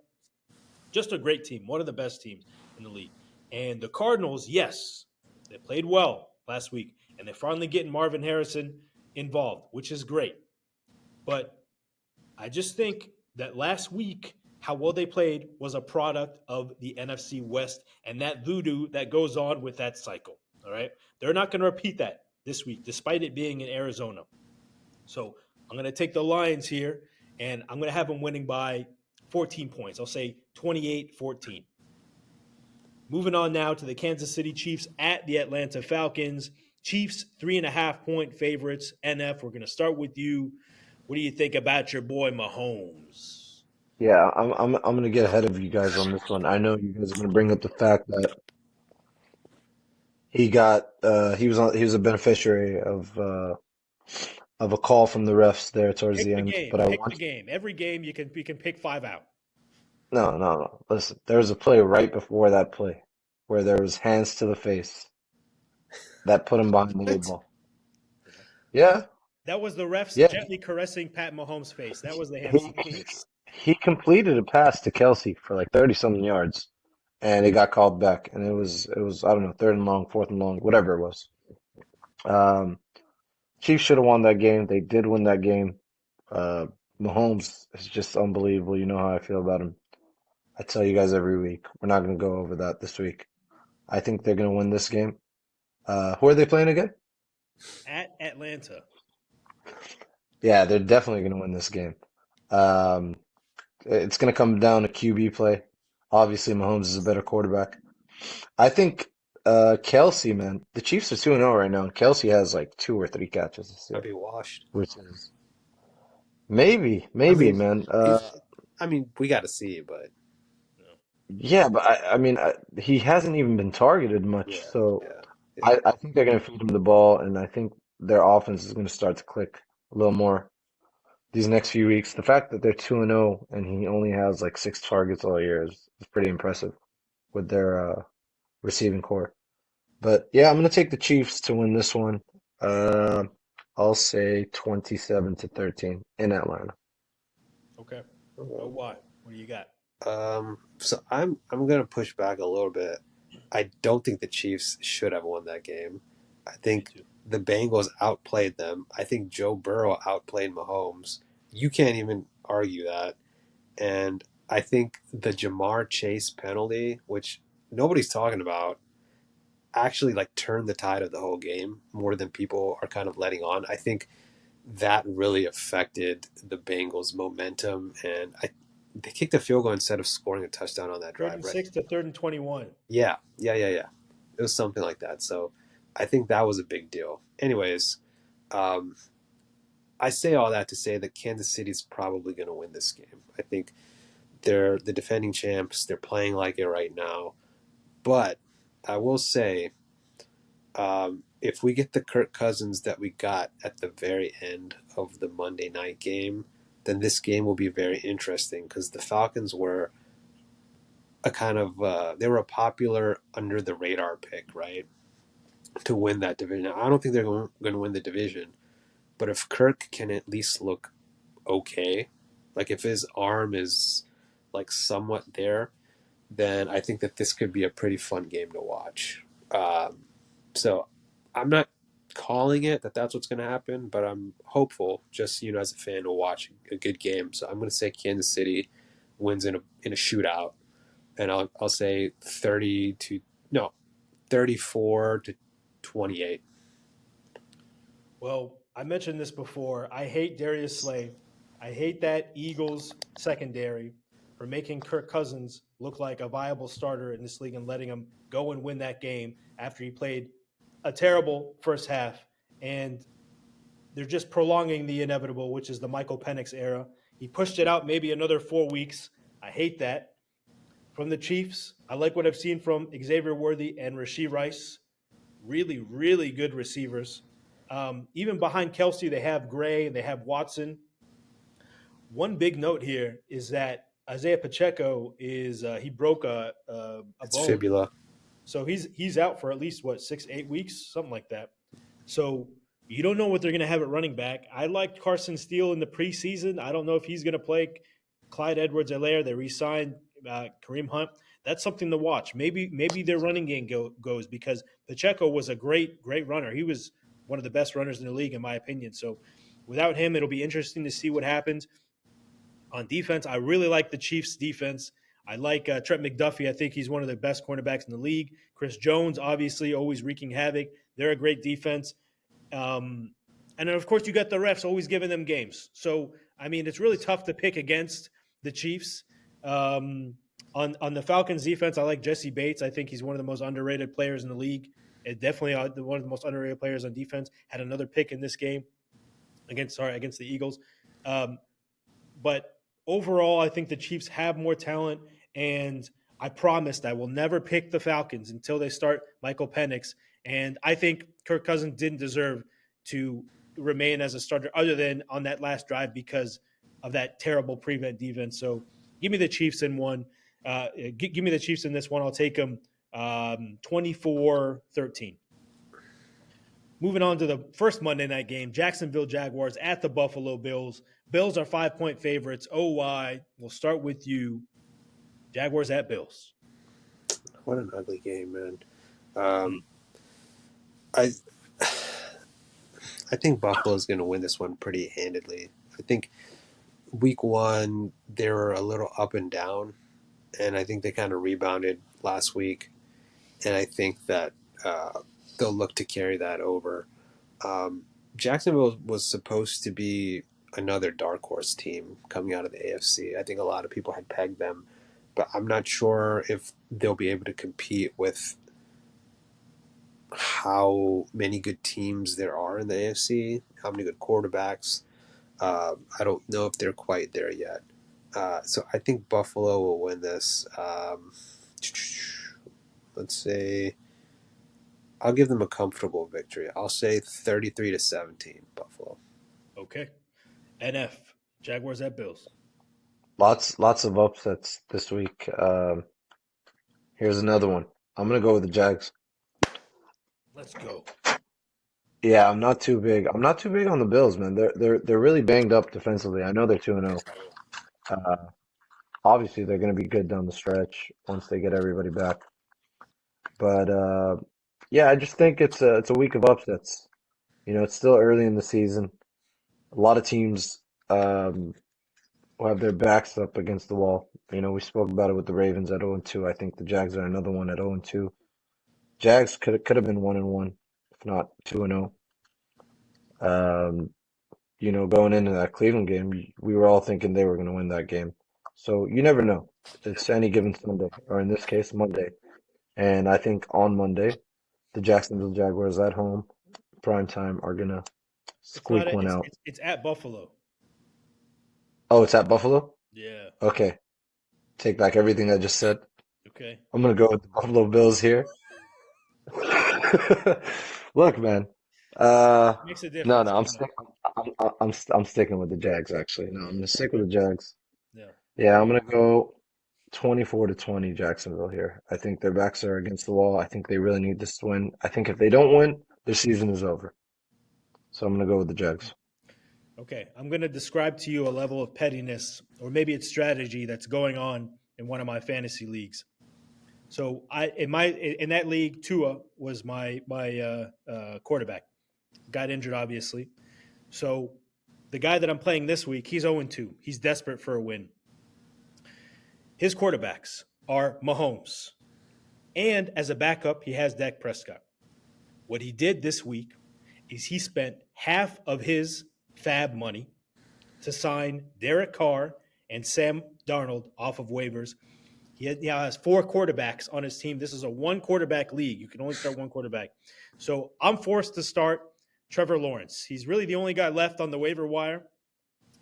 Just a great team, one of the best teams in the league. And the Cardinals, yes, they played well last week, and they're finally getting Marvin Harrison involved, which is great. But I just think that last week, how well they played was a product of the NFC West and that voodoo that goes on with that cycle. All right? They're not going to repeat that this week, despite it being in Arizona. So I'm going to take the Lions here, and I'm going to have them winning by 14 points. I'll say 28-14. Moving on now to the Kansas City Chiefs at the Atlanta Falcons. Chiefs 3.5-point favorites. NF, we're going to start with you. What do you think about your boy Mahomes? Yeah, I'm going to get ahead of you guys on this one. I know you guys are going to bring up the fact that he was a beneficiary of a call from the refs there towards Pick the the end. game. But I Pick want the game. Every game you can pick 5 out. no. Listen, there was a play right before that play where there was hands to the face that put him behind the 8 ball. Yeah, That was the refs yeah. gently caressing Pat Mahomes' face. That was the hands to He the he face. he completed a pass to Kelsey for like 30 something yards, and it got called back, and it was I don't know, 3rd and long, 4th and long, whatever it was. Um, Chiefs should have won that game. They did win that game. Uh, Mahomes is just unbelievable. You know how I feel about him. I tell you guys every week. We're not going to go over that this week. I think they're going to win this game. Who are they playing again? At Atlanta. Yeah, they're definitely going to win this game. Um, it's going to come down to QB play. Obviously, Mahomes is a better quarterback. I think Kelsey, man, the Chiefs are 2-0 right now, and Kelsey has like 2 or 3 catches this I'd year, be washed. which is maybe, I mean, man. we got to see, but Yeah, but I mean, he hasn't even been targeted much, yeah, so yeah. I think they're going to feed him the ball, and I think their offense is going to start to click a little more. these next few weeks. The fact that they're 2-0 and he only has like 6 targets all year is pretty impressive with their receiving core. But yeah, I'm gonna take the Chiefs to win this one. Uh, I'll say 27-13 in Atlanta. Okay. Oh, why? What do you got? So I'm gonna push back a little bit. I don't think the Chiefs should have won that game. I Me think too. the Bengals outplayed them. I think Joe Burrow outplayed Mahomes. You can't even argue that. And I think the Jamar Chase penalty, which nobody's talking about, actually like turned the tide of the whole game more than people are kind of letting on. I think that really affected the Bengals' momentum, and they kicked a field goal instead of scoring a touchdown on that Third drive, and right? 6 to 3rd and 21. Yeah. It was something like that. So I think that was a big deal. Anyways, um, I say all that to say that Kansas City's probably going to win this game. I think they're the defending champs. They're playing like it right now. But I will say, if we get the Kirk Cousins that we got at the very end of the Monday night game, then this game will be very interesting because the Falcons were a kind of they were a popular under the radar pick, right, to win that division. Now, I don't think they're going to win the division, but if Kirk can at least look okay, like if his arm is like somewhat there, then I think that this could be a pretty fun game to watch. So I'm not calling it that that's what's going to happen, but I'm hopeful, just as a fan, to watch a good game. So I'm going to say Kansas City wins in a shootout, and I'll say 34-28. Well, I mentioned this before. I hate Darius Slay. I hate that Eagles secondary for making Kirk Cousins look like a viable starter in this league and letting him go and win that game after he played a terrible first half. And they're just prolonging the inevitable, which is the Michael Penix era. He pushed it out maybe another 4 weeks. I hate that. From the Chiefs, I like what I've seen from Xavier Worthy and Rashee Rice. Really, really good receivers. Even behind Kelsey, they have Gray and they have Watson. One big note here is that Isaiah Pacheco is he broke a It's bone, fibula. so he's out for at least what 6 8 weeks, something like that. So you don't know what they're going to have at running back. I liked Carson Steele in the preseason. I don't know if he's going to play. Clyde Edwards-Helaire, they re-signed Kareem Hunt. That's something to watch. Maybe their running game goes because Pacheco was a great runner. He was one of the best runners in the league, in my opinion. So without him, it'll be interesting to see what happens. On defense, I really like the Chiefs' defense. I like Trent McDuffie. I think he's one of the best cornerbacks in the league. Chris Jones, obviously, always wreaking havoc. They're a great defense. And then, of course, you got the refs always giving them games. So, I mean, it's really tough to pick against the Chiefs. On the Falcons defense, I like Jesse Bates. I think he's one of the most underrated players in the league. Definitely one of the most underrated players on defense. Had another pick in this game against the Eagles. But overall, I think the Chiefs have more talent, and I promised I will never pick the Falcons until they start Michael Penix. And I think Kirk Cousins didn't deserve to remain as a starter other than on that last drive because of that terrible prevent defense. So give me the Chiefs in one. Give me the Chiefs in this one. I'll take them 24-13. Moving on to the first Monday night game, Jacksonville Jaguars at the Buffalo Bills. Bills are 5-point favorites. Oh, why? We'll start with you. Jaguars at Bills. What an ugly game, man. Mm. I I think Buffalo's going to win this one pretty handedly. I think week one they were a little up and down, and I think they kind of rebounded last week, and I think that they'll look to carry that over. Jacksonville was supposed to be another dark horse team coming out of the AFC. I think a lot of people had pegged them, but I'm not sure if they'll be able to compete with how many good teams there are in the AFC, how many good quarterbacks. I don't know if they're quite there yet. So I think Buffalo will win this. Let's say I'll give them a comfortable victory. I'll say 33-17, Buffalo. Okay. NF. Jaguars at Bills. Lots of upsets this week. Here's another one. I'm gonna go with the Jags. Let's go. Yeah, I'm not too big. I'm not too big on the Bills, man. They're really banged up defensively. I know they're 2-0. Uh, Obviously they're gonna be good down the stretch once they get everybody back. But yeah, I just think it's a week of upsets. It's still early in the season. A lot of teams um, will have their backs up against the wall. We spoke about it with the Ravens at 0-2. I think the Jags are another one at 0-2. Jags could have been 1-1, if not 2-0. Um, Going into that Cleveland game, we were all thinking they were going to win that game. So you never know. It's any given Sunday, or in this case, Monday. And I think on Monday, the Jacksonville Jaguars at home, prime time, are gonna It's not. squeak one out. It's at Buffalo. Oh, it's at Buffalo? Yeah. Okay. Take back everything I just said. Okay. I'm gonna go with the Buffalo Bills here. Look, man. Makes a No, difference. no, I know. I'm sticking with the Jags actually. No, I'm gonna stick with the Jags. Yeah. Yeah, I'm gonna go 24-20 Jacksonville here. I think their backs are against the wall. I think they really need this to win. I think if they don't win, their season is over. So I'm gonna go with the Jags. Okay. I'm going to describe to you a level of pettiness, or maybe it's strategy that's going on in one of my fantasy leagues. So in that league, Tua was my quarterback. Got injured, obviously. So the guy that I'm playing this week, he's 0-2. He's desperate for a win. His quarterbacks are Mahomes, and as a backup, he has Dak Prescott. What he did this week is he spent half of his fab money to sign Derek Carr and Sam Darnold off of waivers. He now has 4 quarterbacks on his team. This is a 1-quarterback league. You can only start 1 quarterback. So I'm forced to start Trevor Lawrence. He's really the only guy left on the waiver wire.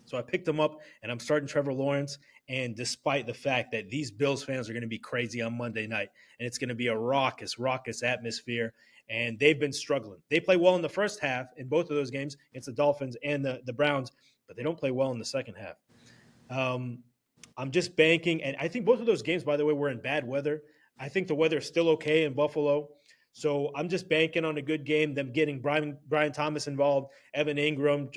So I picked him up, and I'm starting Trevor Lawrence. And despite the fact that these Bills fans are going to be crazy on Monday night, and it's going to be a raucous atmosphere, and they've been struggling. They play well in the first half in both of those games. It's the Dolphins and the Browns, but they don't play well in the second half. I'm just banking, and I think both of those games, by the way, were in bad weather. I think the weather is still okay in Buffalo. So I'm just banking on a good game, them getting Brian Thomas involved, Evan Ingram,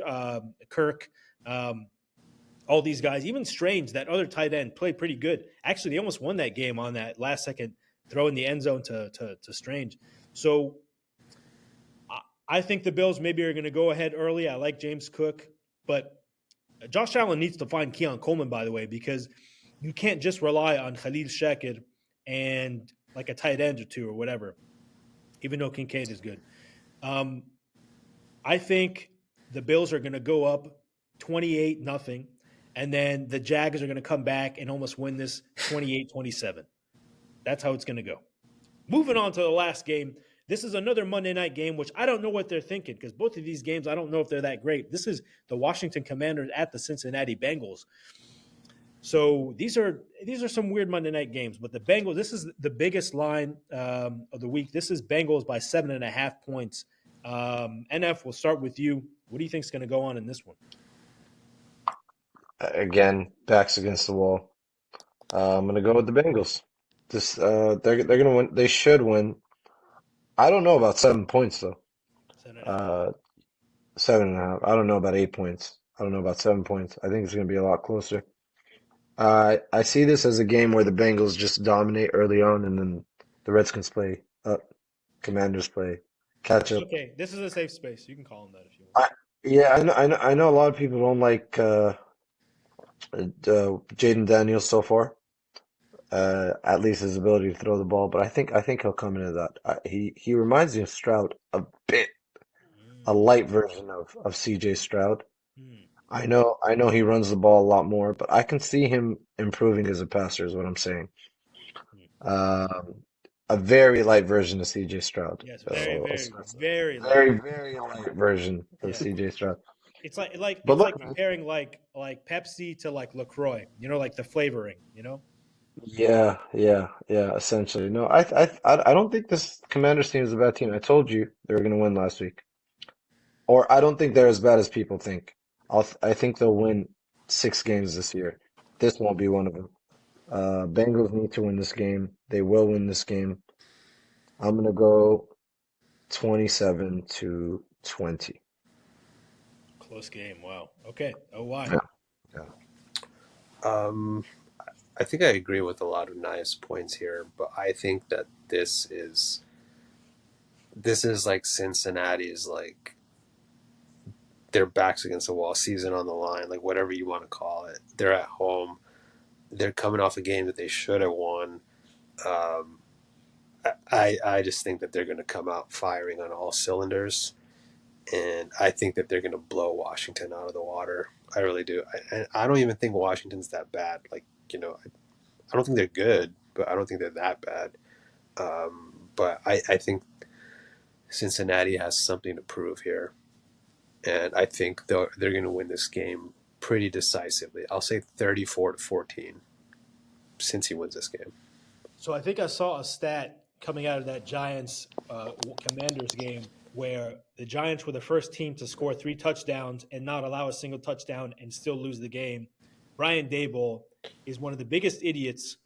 Kirk, all these guys. Even Strange, that other tight end, played pretty good. Actually, they almost won that game on that last-second throw in the end zone to Strange. So I think the Bills maybe are going to go ahead early. I like James Cook, but Josh Allen needs to find Keon Coleman, by the way, because you can't just rely on Khalil Shakir and like a tight end or two or whatever, even though Kincaid is good. I think the Bills are going to go up 28-0, and then the Jags are going to come back and almost win this 28-27. That's how it's going to go. Moving on to the last game. This is another Monday night game, which I don't know what they're thinking, because both of these games, I don't know if they're that great. This is the Washington Commanders at the Cincinnati Bengals. So these are some weird Monday night games. But the Bengals, this is the biggest line of the week. This is Bengals by 7.5 points. NF, we'll start with you. What do you think is going to go on in this one? Again, backs against the wall. I'm gonna go with the Bengals. They're gonna win. They should win. I don't know about 7 points though. 7.5. 7.5. I don't know about 8 points. I don't know about 7 points. I think it's gonna be a lot closer. I see this as a game where the Bengals just dominate early on, and then the Redskins play up, Commanders play catch It's up. okay. This is a safe space. You can call them that if you I, want. yeah, I know. A lot of people don't like Jaden Daniels so far. At least his ability to throw the ball, but I think he'll come into that. He reminds me of Stroud a bit, a light version of CJ Stroud. Mm. I know he runs the ball a lot more, but I can see him improving as a passer, is what I'm saying. Um, a very light version of CJ Stroud. Yes, very, very, So very light. very, very light version of Yeah. CJ Stroud. It's like But it's like look, man, comparing like Pepsi to like LaCroix, like the flavoring, yeah, essentially. No, I don't think this Commanders team is a bad team. I told you they were going to win last week. Or I don't think they're as bad as people think. I think they'll win 6 games this year. This won't be one of them. Bengals need to win this game. They will win this game. I'm gonna go 27-20. Close game. Wow. Okay. Oh, why? Yeah. Yeah. Um, I think I agree with a lot of nice points here, but I think that this is like Cincinnati's like their backs against the wall, season on the line, like whatever you want to call it. They're at home. They're coming off a game that they should have won. Um, I just think that they're going to come out firing on all cylinders, and I think that they're going to blow Washington out of the water. I really do. I don't even think Washington's that bad. Like, I don't think they're good, but I don't think they're that bad. But I think Cincinnati has something to prove here, and I think they're going to win this game pretty decisively. I'll say 34-14. Cincy wins this game. So I think I saw a stat coming out of that Giants Commanders game where the Giants were the first team to score 3 touchdowns and not allow a single touchdown and still lose the game. Brian Daboll is one of the biggest idiots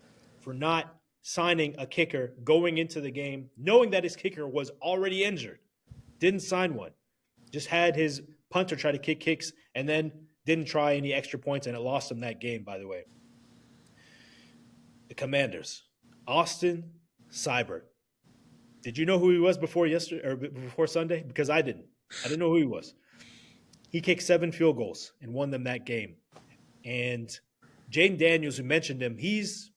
for not signing a kicker going into the game, knowing that his kicker was already injured. Didn't sign one. Just had his punter try to kick kicks and then didn't try any extra points, and it lost him that game, by the way. The Commanders. Austin Seibert. Did you know who he was before Sunday? Because I didn't. I didn't know who he was. He kicked 7 field goals and won them that game. And Jaden Daniels, who mentioned him, he's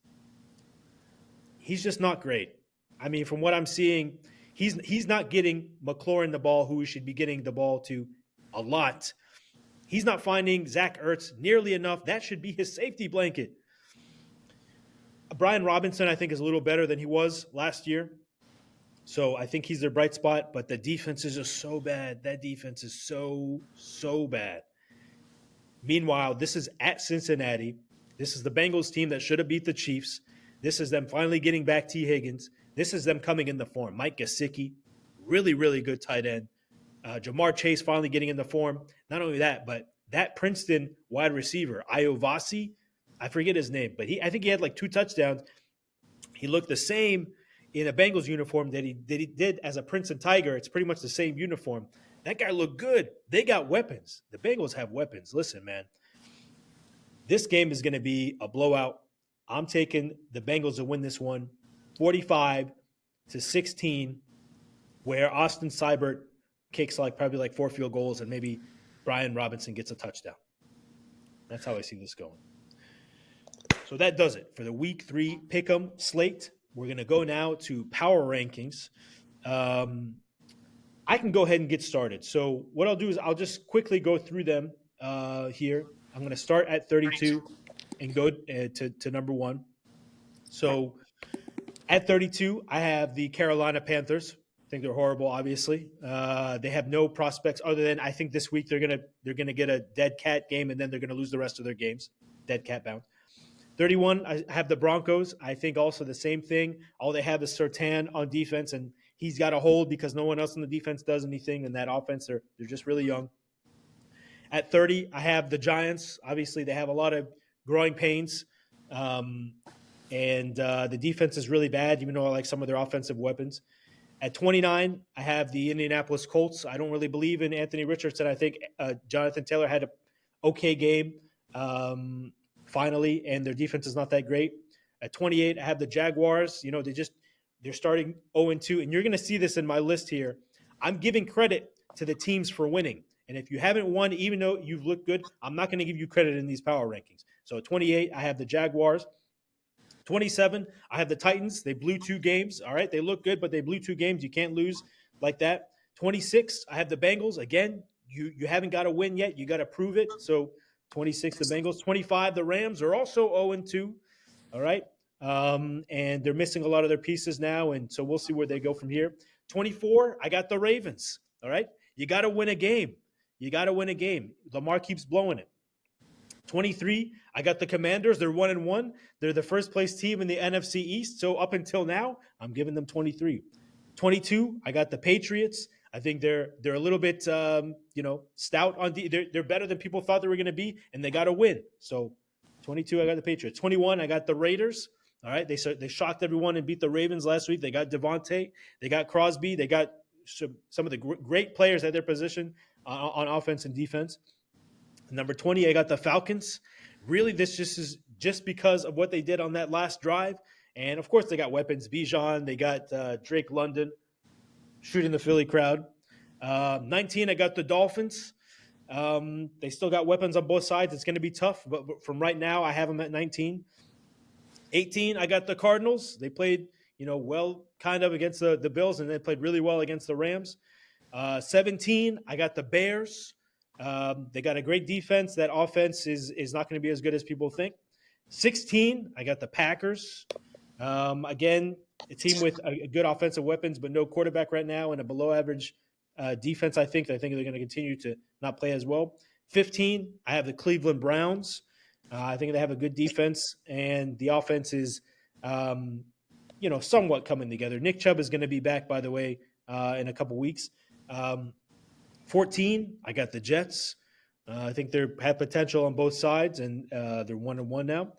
just not great. I mean, from what I'm seeing, he's not getting McLaurin the ball, who he should be getting the ball to a lot. He's not finding Zach Ertz nearly enough. That should be his safety blanket. Brian Robinson, I think, is a little better than he was last year. So I think he's their bright spot, but the defense is just so bad. That defense is so bad. Meanwhile, this is at Cincinnati. This is the Bengals team that should have beat the Chiefs. This is them finally getting back T. Higgins. This is them coming in the form. Mike Gesicki, really, really good tight end. Jamar Chase finally getting in the form. Not only that, but that Princeton wide receiver, Iovasi, I forget his name, but I think he had like 2 touchdowns. He looked the same in a Bengals uniform that he did as a Princeton Tiger. It's pretty much the same uniform. That guy looked good. They got weapons. The Bengals have weapons. Listen, man, this game is going to be a blowout. I'm taking the Bengals to win this one 45-16, where Austin Seibert kicks probably like 4 field goals and maybe Brian Robinson gets a touchdown. That's how I see this going. So that does it for the Week 3 Pick'em slate. We're going to go now to power rankings. I can go ahead and get started. So what I'll do is I'll just quickly go through them here. I'm going to start at 32 and go to number 1. So at 32, I have the Carolina Panthers. I think they're horrible, obviously. They have no prospects other than I think this week they're gonna get a dead cat game and then they're gonna lose the rest of their games. Dead cat bound. 31, I have the Broncos. I think also the same thing. All they have is Surtain on defense, and he's got a hold because no one else in the defense does anything. And that offense, they're just really young. At 30, I have the Giants. Obviously, they have a lot of growing pains. And the defense is really bad, even though I like some of their offensive weapons. At 29, I have the Indianapolis Colts. I don't really believe in Anthony Richardson. I think Jonathan Taylor had an okay game finally, and their defense is not that great. At 28, I have the Jaguars. They're starting 0-2, and you're going to see this in my list here. I'm giving credit to the teams for winning. And if you haven't won, even though you've looked good, I'm not going to give you credit in these power rankings. So at 28, I have the Jaguars. 27, I have the Titans. They blew 2 games. All right, they look good, but they blew 2 games. You can't lose like that. 26, I have the Bengals. Again, you haven't got to win yet. You got to prove it. So 26, the Bengals. 25, the Rams are also 0-2. All right, and they're missing a lot of their pieces now, and so we'll see where they go from here. 24, I got the Ravens. All right, you got to win a game. Lamar keeps blowing it. 23, I got the Commanders. They're 1-1. They're the first place team in the NFC East. So up until now, I'm giving them 23. 22, I got the Patriots. I think they're a little bit stout on they're better than people thought they were going to be, and they got to win. So 22, I got the Patriots. 21, I got the Raiders. All right, they shocked everyone and beat the Ravens last week. They got Devontae, they got Crosby, they got some of the great players at their position on offense and defense. Number 20, I got the Falcons. Really, this is just because of what they did on that last drive. And, of course, they got weapons. Bijan, they got Drake London shooting the Philly crowd. 19, I got the Dolphins. They still got weapons on both sides. It's going to be tough, but from right now, I have them at 19. 18, I got the Cardinals. They played, well kind of against the Bills, and they played really well against the Rams. 17, I got the Bears. They got a great defense. That offense is not going to be as good as people think. 16, I got the Packers. Again, a team with a good offensive weapons, but no quarterback right now, and a below-average defense, I think. I think they're going to continue to not play as well. 15, I have the Cleveland Browns. I think they have a good defense, and the offense is, somewhat coming together. Nick Chubb is going to be back, by the way, in a couple weeks. 14, I got the Jets. I think they have potential on both sides, and they're 1-1 now.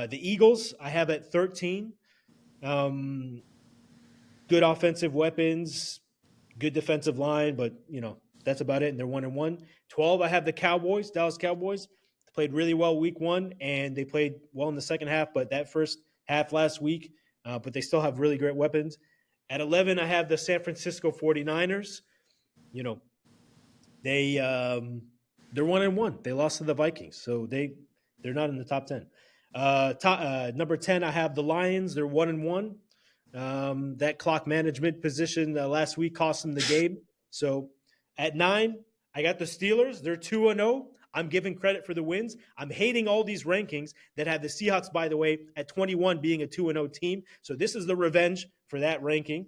The Eagles, I have at 13. Good offensive weapons, good defensive line, but, that's about it, and they're 1-1. 12, I have the Cowboys, Dallas Cowboys. Played really well week 1, and they played well in the second half, but that first half last week, but they still have really great weapons. At 11, I have the San Francisco 49ers. They're 1-1. They lost to the Vikings, so they're not in the top 10. Number 10, I have the Lions. They're 1-1. That clock management position last week cost them the game. So at 9, I got the Steelers. They're 2-0. I'm giving credit for the wins. I'm hating all these rankings that have the Seahawks, by the way, at 21 being a 2-0 team. So this is the revenge for that ranking.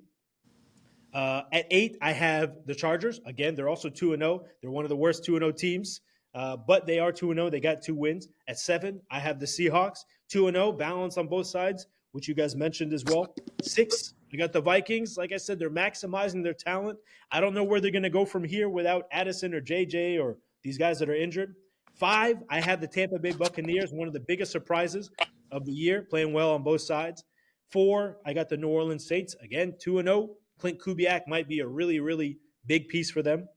At 8, I have the Chargers. Again, they're also 2-0. They're one of the worst 2-0 teams, but they are 2-0. They got 2 wins. At 7, I have the Seahawks, 2-0, balance on both sides, which you guys mentioned as well. 6, I got the Vikings. Like I said, they're maximizing their talent. I don't know where they're going to go from here without Addison or JJ or these guys that are injured. 5, I have the Tampa Bay Buccaneers, one of the biggest surprises of the year, playing well on both sides. 4, I got the New Orleans Saints, again, 2-0. Clint Kubiak might be a really, really big piece for them.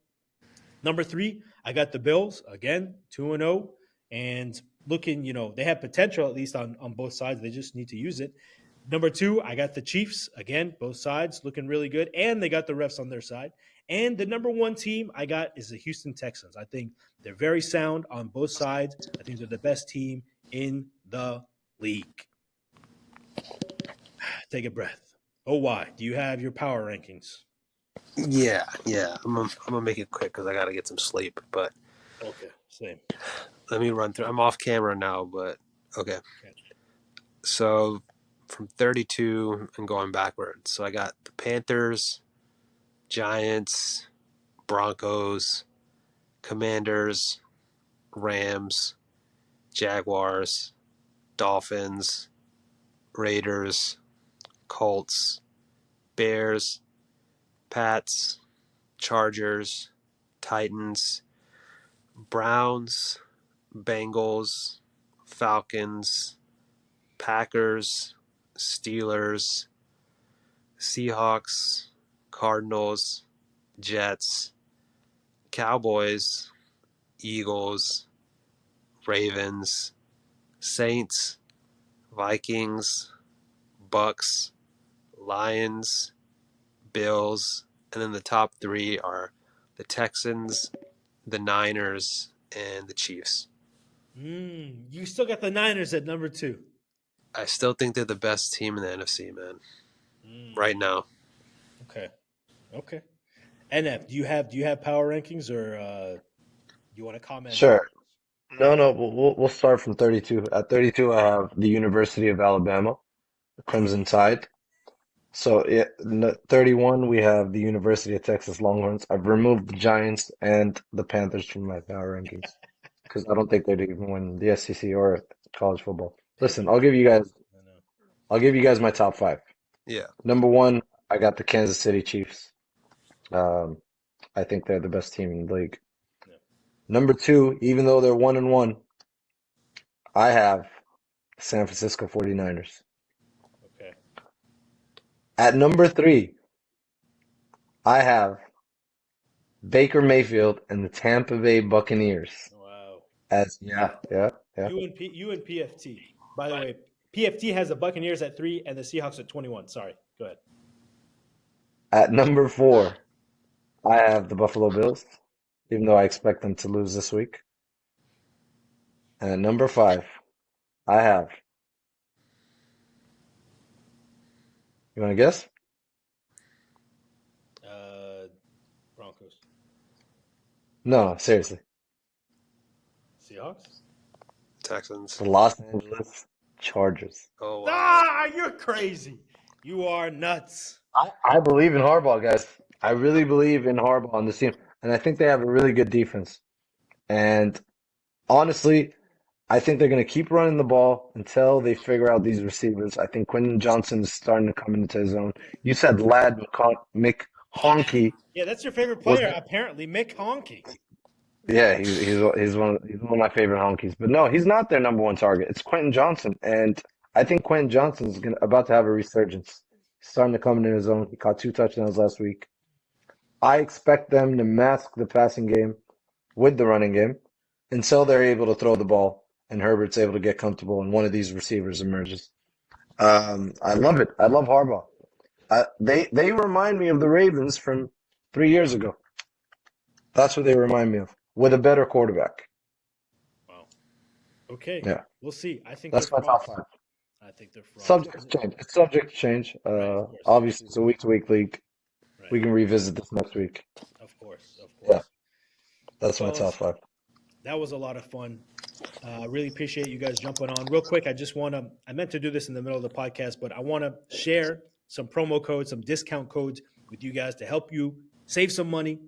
Number 3, I got the Bills, again, 2-0. And looking, they have potential at least on both sides. They just need to use it. Number 2, I got the Chiefs, again, both sides looking really good. And they got the refs on their side. And the number 1 team I got is the Houston Texans. I think they're very sound on both sides. I think they're the best team in the league. Take a breath. Oh, why? Do you have your power rankings? Yeah. I'm gonna make it quick because I gotta get some sleep. But okay, same. Let me run through. I'm off camera now, but okay. So from 32 and going backwards. So I got the Panthers, Giants, Broncos, Commanders, Rams, Jaguars, Dolphins, Raiders, Colts, Bears, Pats, Chargers, Titans, Browns, Bengals, Falcons, Packers, Steelers, Seahawks, Cardinals, Jets, Cowboys, Eagles, Ravens, Saints, Vikings, Bucks, Lions, Bills, and then the top 3 are the Texans, the Niners, and the Chiefs. You still got the Niners at number 2. I still think they're the best team in the NFC, man. Right now. Okay. NF, do you have power rankings, or you want to comment? Sure. No. We'll start from 32. At 32, I have the University of Alabama, the Crimson Tide. So 31, we have the University of Texas Longhorns. I've removed the Giants and the Panthers from my power rankings because I don't think they'd even win the SEC or college football. Listen, I'll give you guys my top 5. Yeah. Number 1, I got the Kansas City Chiefs. Um, I think they're the best team in the league. Yeah. Number two, even though they're 1-1, I have San Francisco 49ers. Okay. At number three, I have Baker Mayfield and the Tampa Bay Buccaneers. Wow. As yeah. You and PFT. By the way, PFT has the Buccaneers at 3 and the Seahawks at 21. Sorry. Go ahead. At number four, I have the Buffalo Bills, even though I expect them to lose this week. And at number five, I have. You want to guess? Broncos. No, seriously. Seahawks? Texans. The Los Angeles Chargers. Oh, wow. Ah, you're crazy. You are nuts. I believe in Harbaugh, guys. I really believe in Harbaugh on this team. And I think they have a really good defense. And honestly, I think they're going to keep running the ball until they figure out these receivers. I think Quentin Johnson is starting to come into his own. You said Lad McHonky. Yeah, that's your favorite Was player, it? apparently. Mick Honky. Yeah, he's one of my favorite honkies. But no, he's not their number one target. It's Quentin Johnson, and I think Quentin Johnson's about to have a resurgence. He's starting to come into his own. He caught 2 touchdowns last week. I expect them to mask the passing game with the running game until they're able to throw the ball and Herbert's able to get comfortable and one of these receivers emerges. I love it. I love Harbaugh. They remind me of the Ravens from 3 years ago. That's what they remind me of, with a better quarterback. Wow. Okay. Yeah, We'll see. I think that's they're my top frauds. five. I think they're frauds. Subject to change. It's subject to change. Right, of course. Obviously, it's a week-to-week league. Right. We can revisit this next week. Of course. Of Yeah, course. that's my Fellas, top five. that was a lot of fun. Really appreciate you guys jumping on. Real quick, I meant to do this in the middle of the podcast, but I want to share some promo codes, some discount codes with you guys to help you save some money.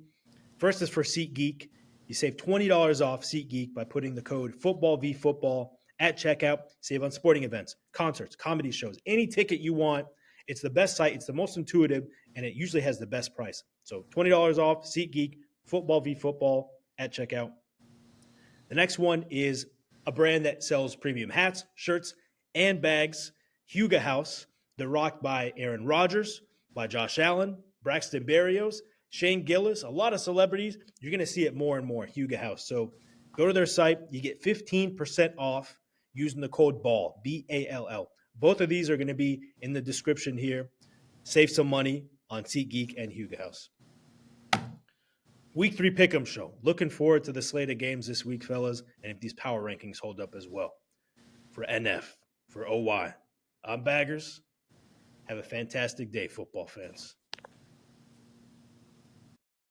First is for SeatGeek. You save $20 off SeatGeek by putting the code FootballVFootball at checkout. Save on sporting events, concerts, comedy shows, any ticket you want. It's the best site. It's the most intuitive, and it usually has the best price. So $20 off SeatGeek, FootballVFootball at checkout. The next one is a brand that sells premium hats, shirts, and bags. Huega House. They're rocked by Aaron Rodgers, by Josh Allen, Braxton Berrios, Shane Gillis, a lot of celebrities. You're going to see it more and more, Huega House. So go to their site. You get 15% off using the code BALL, B-A-L-L. Both of these are going to be in the description here. Save some money on SeatGeek and Huega House. Week 3 Pick'em Show. Looking forward to the slate of games this week, fellas, and if these power rankings hold up as well. For NF, for OY, I'm Baggers. Have a fantastic day, football fans.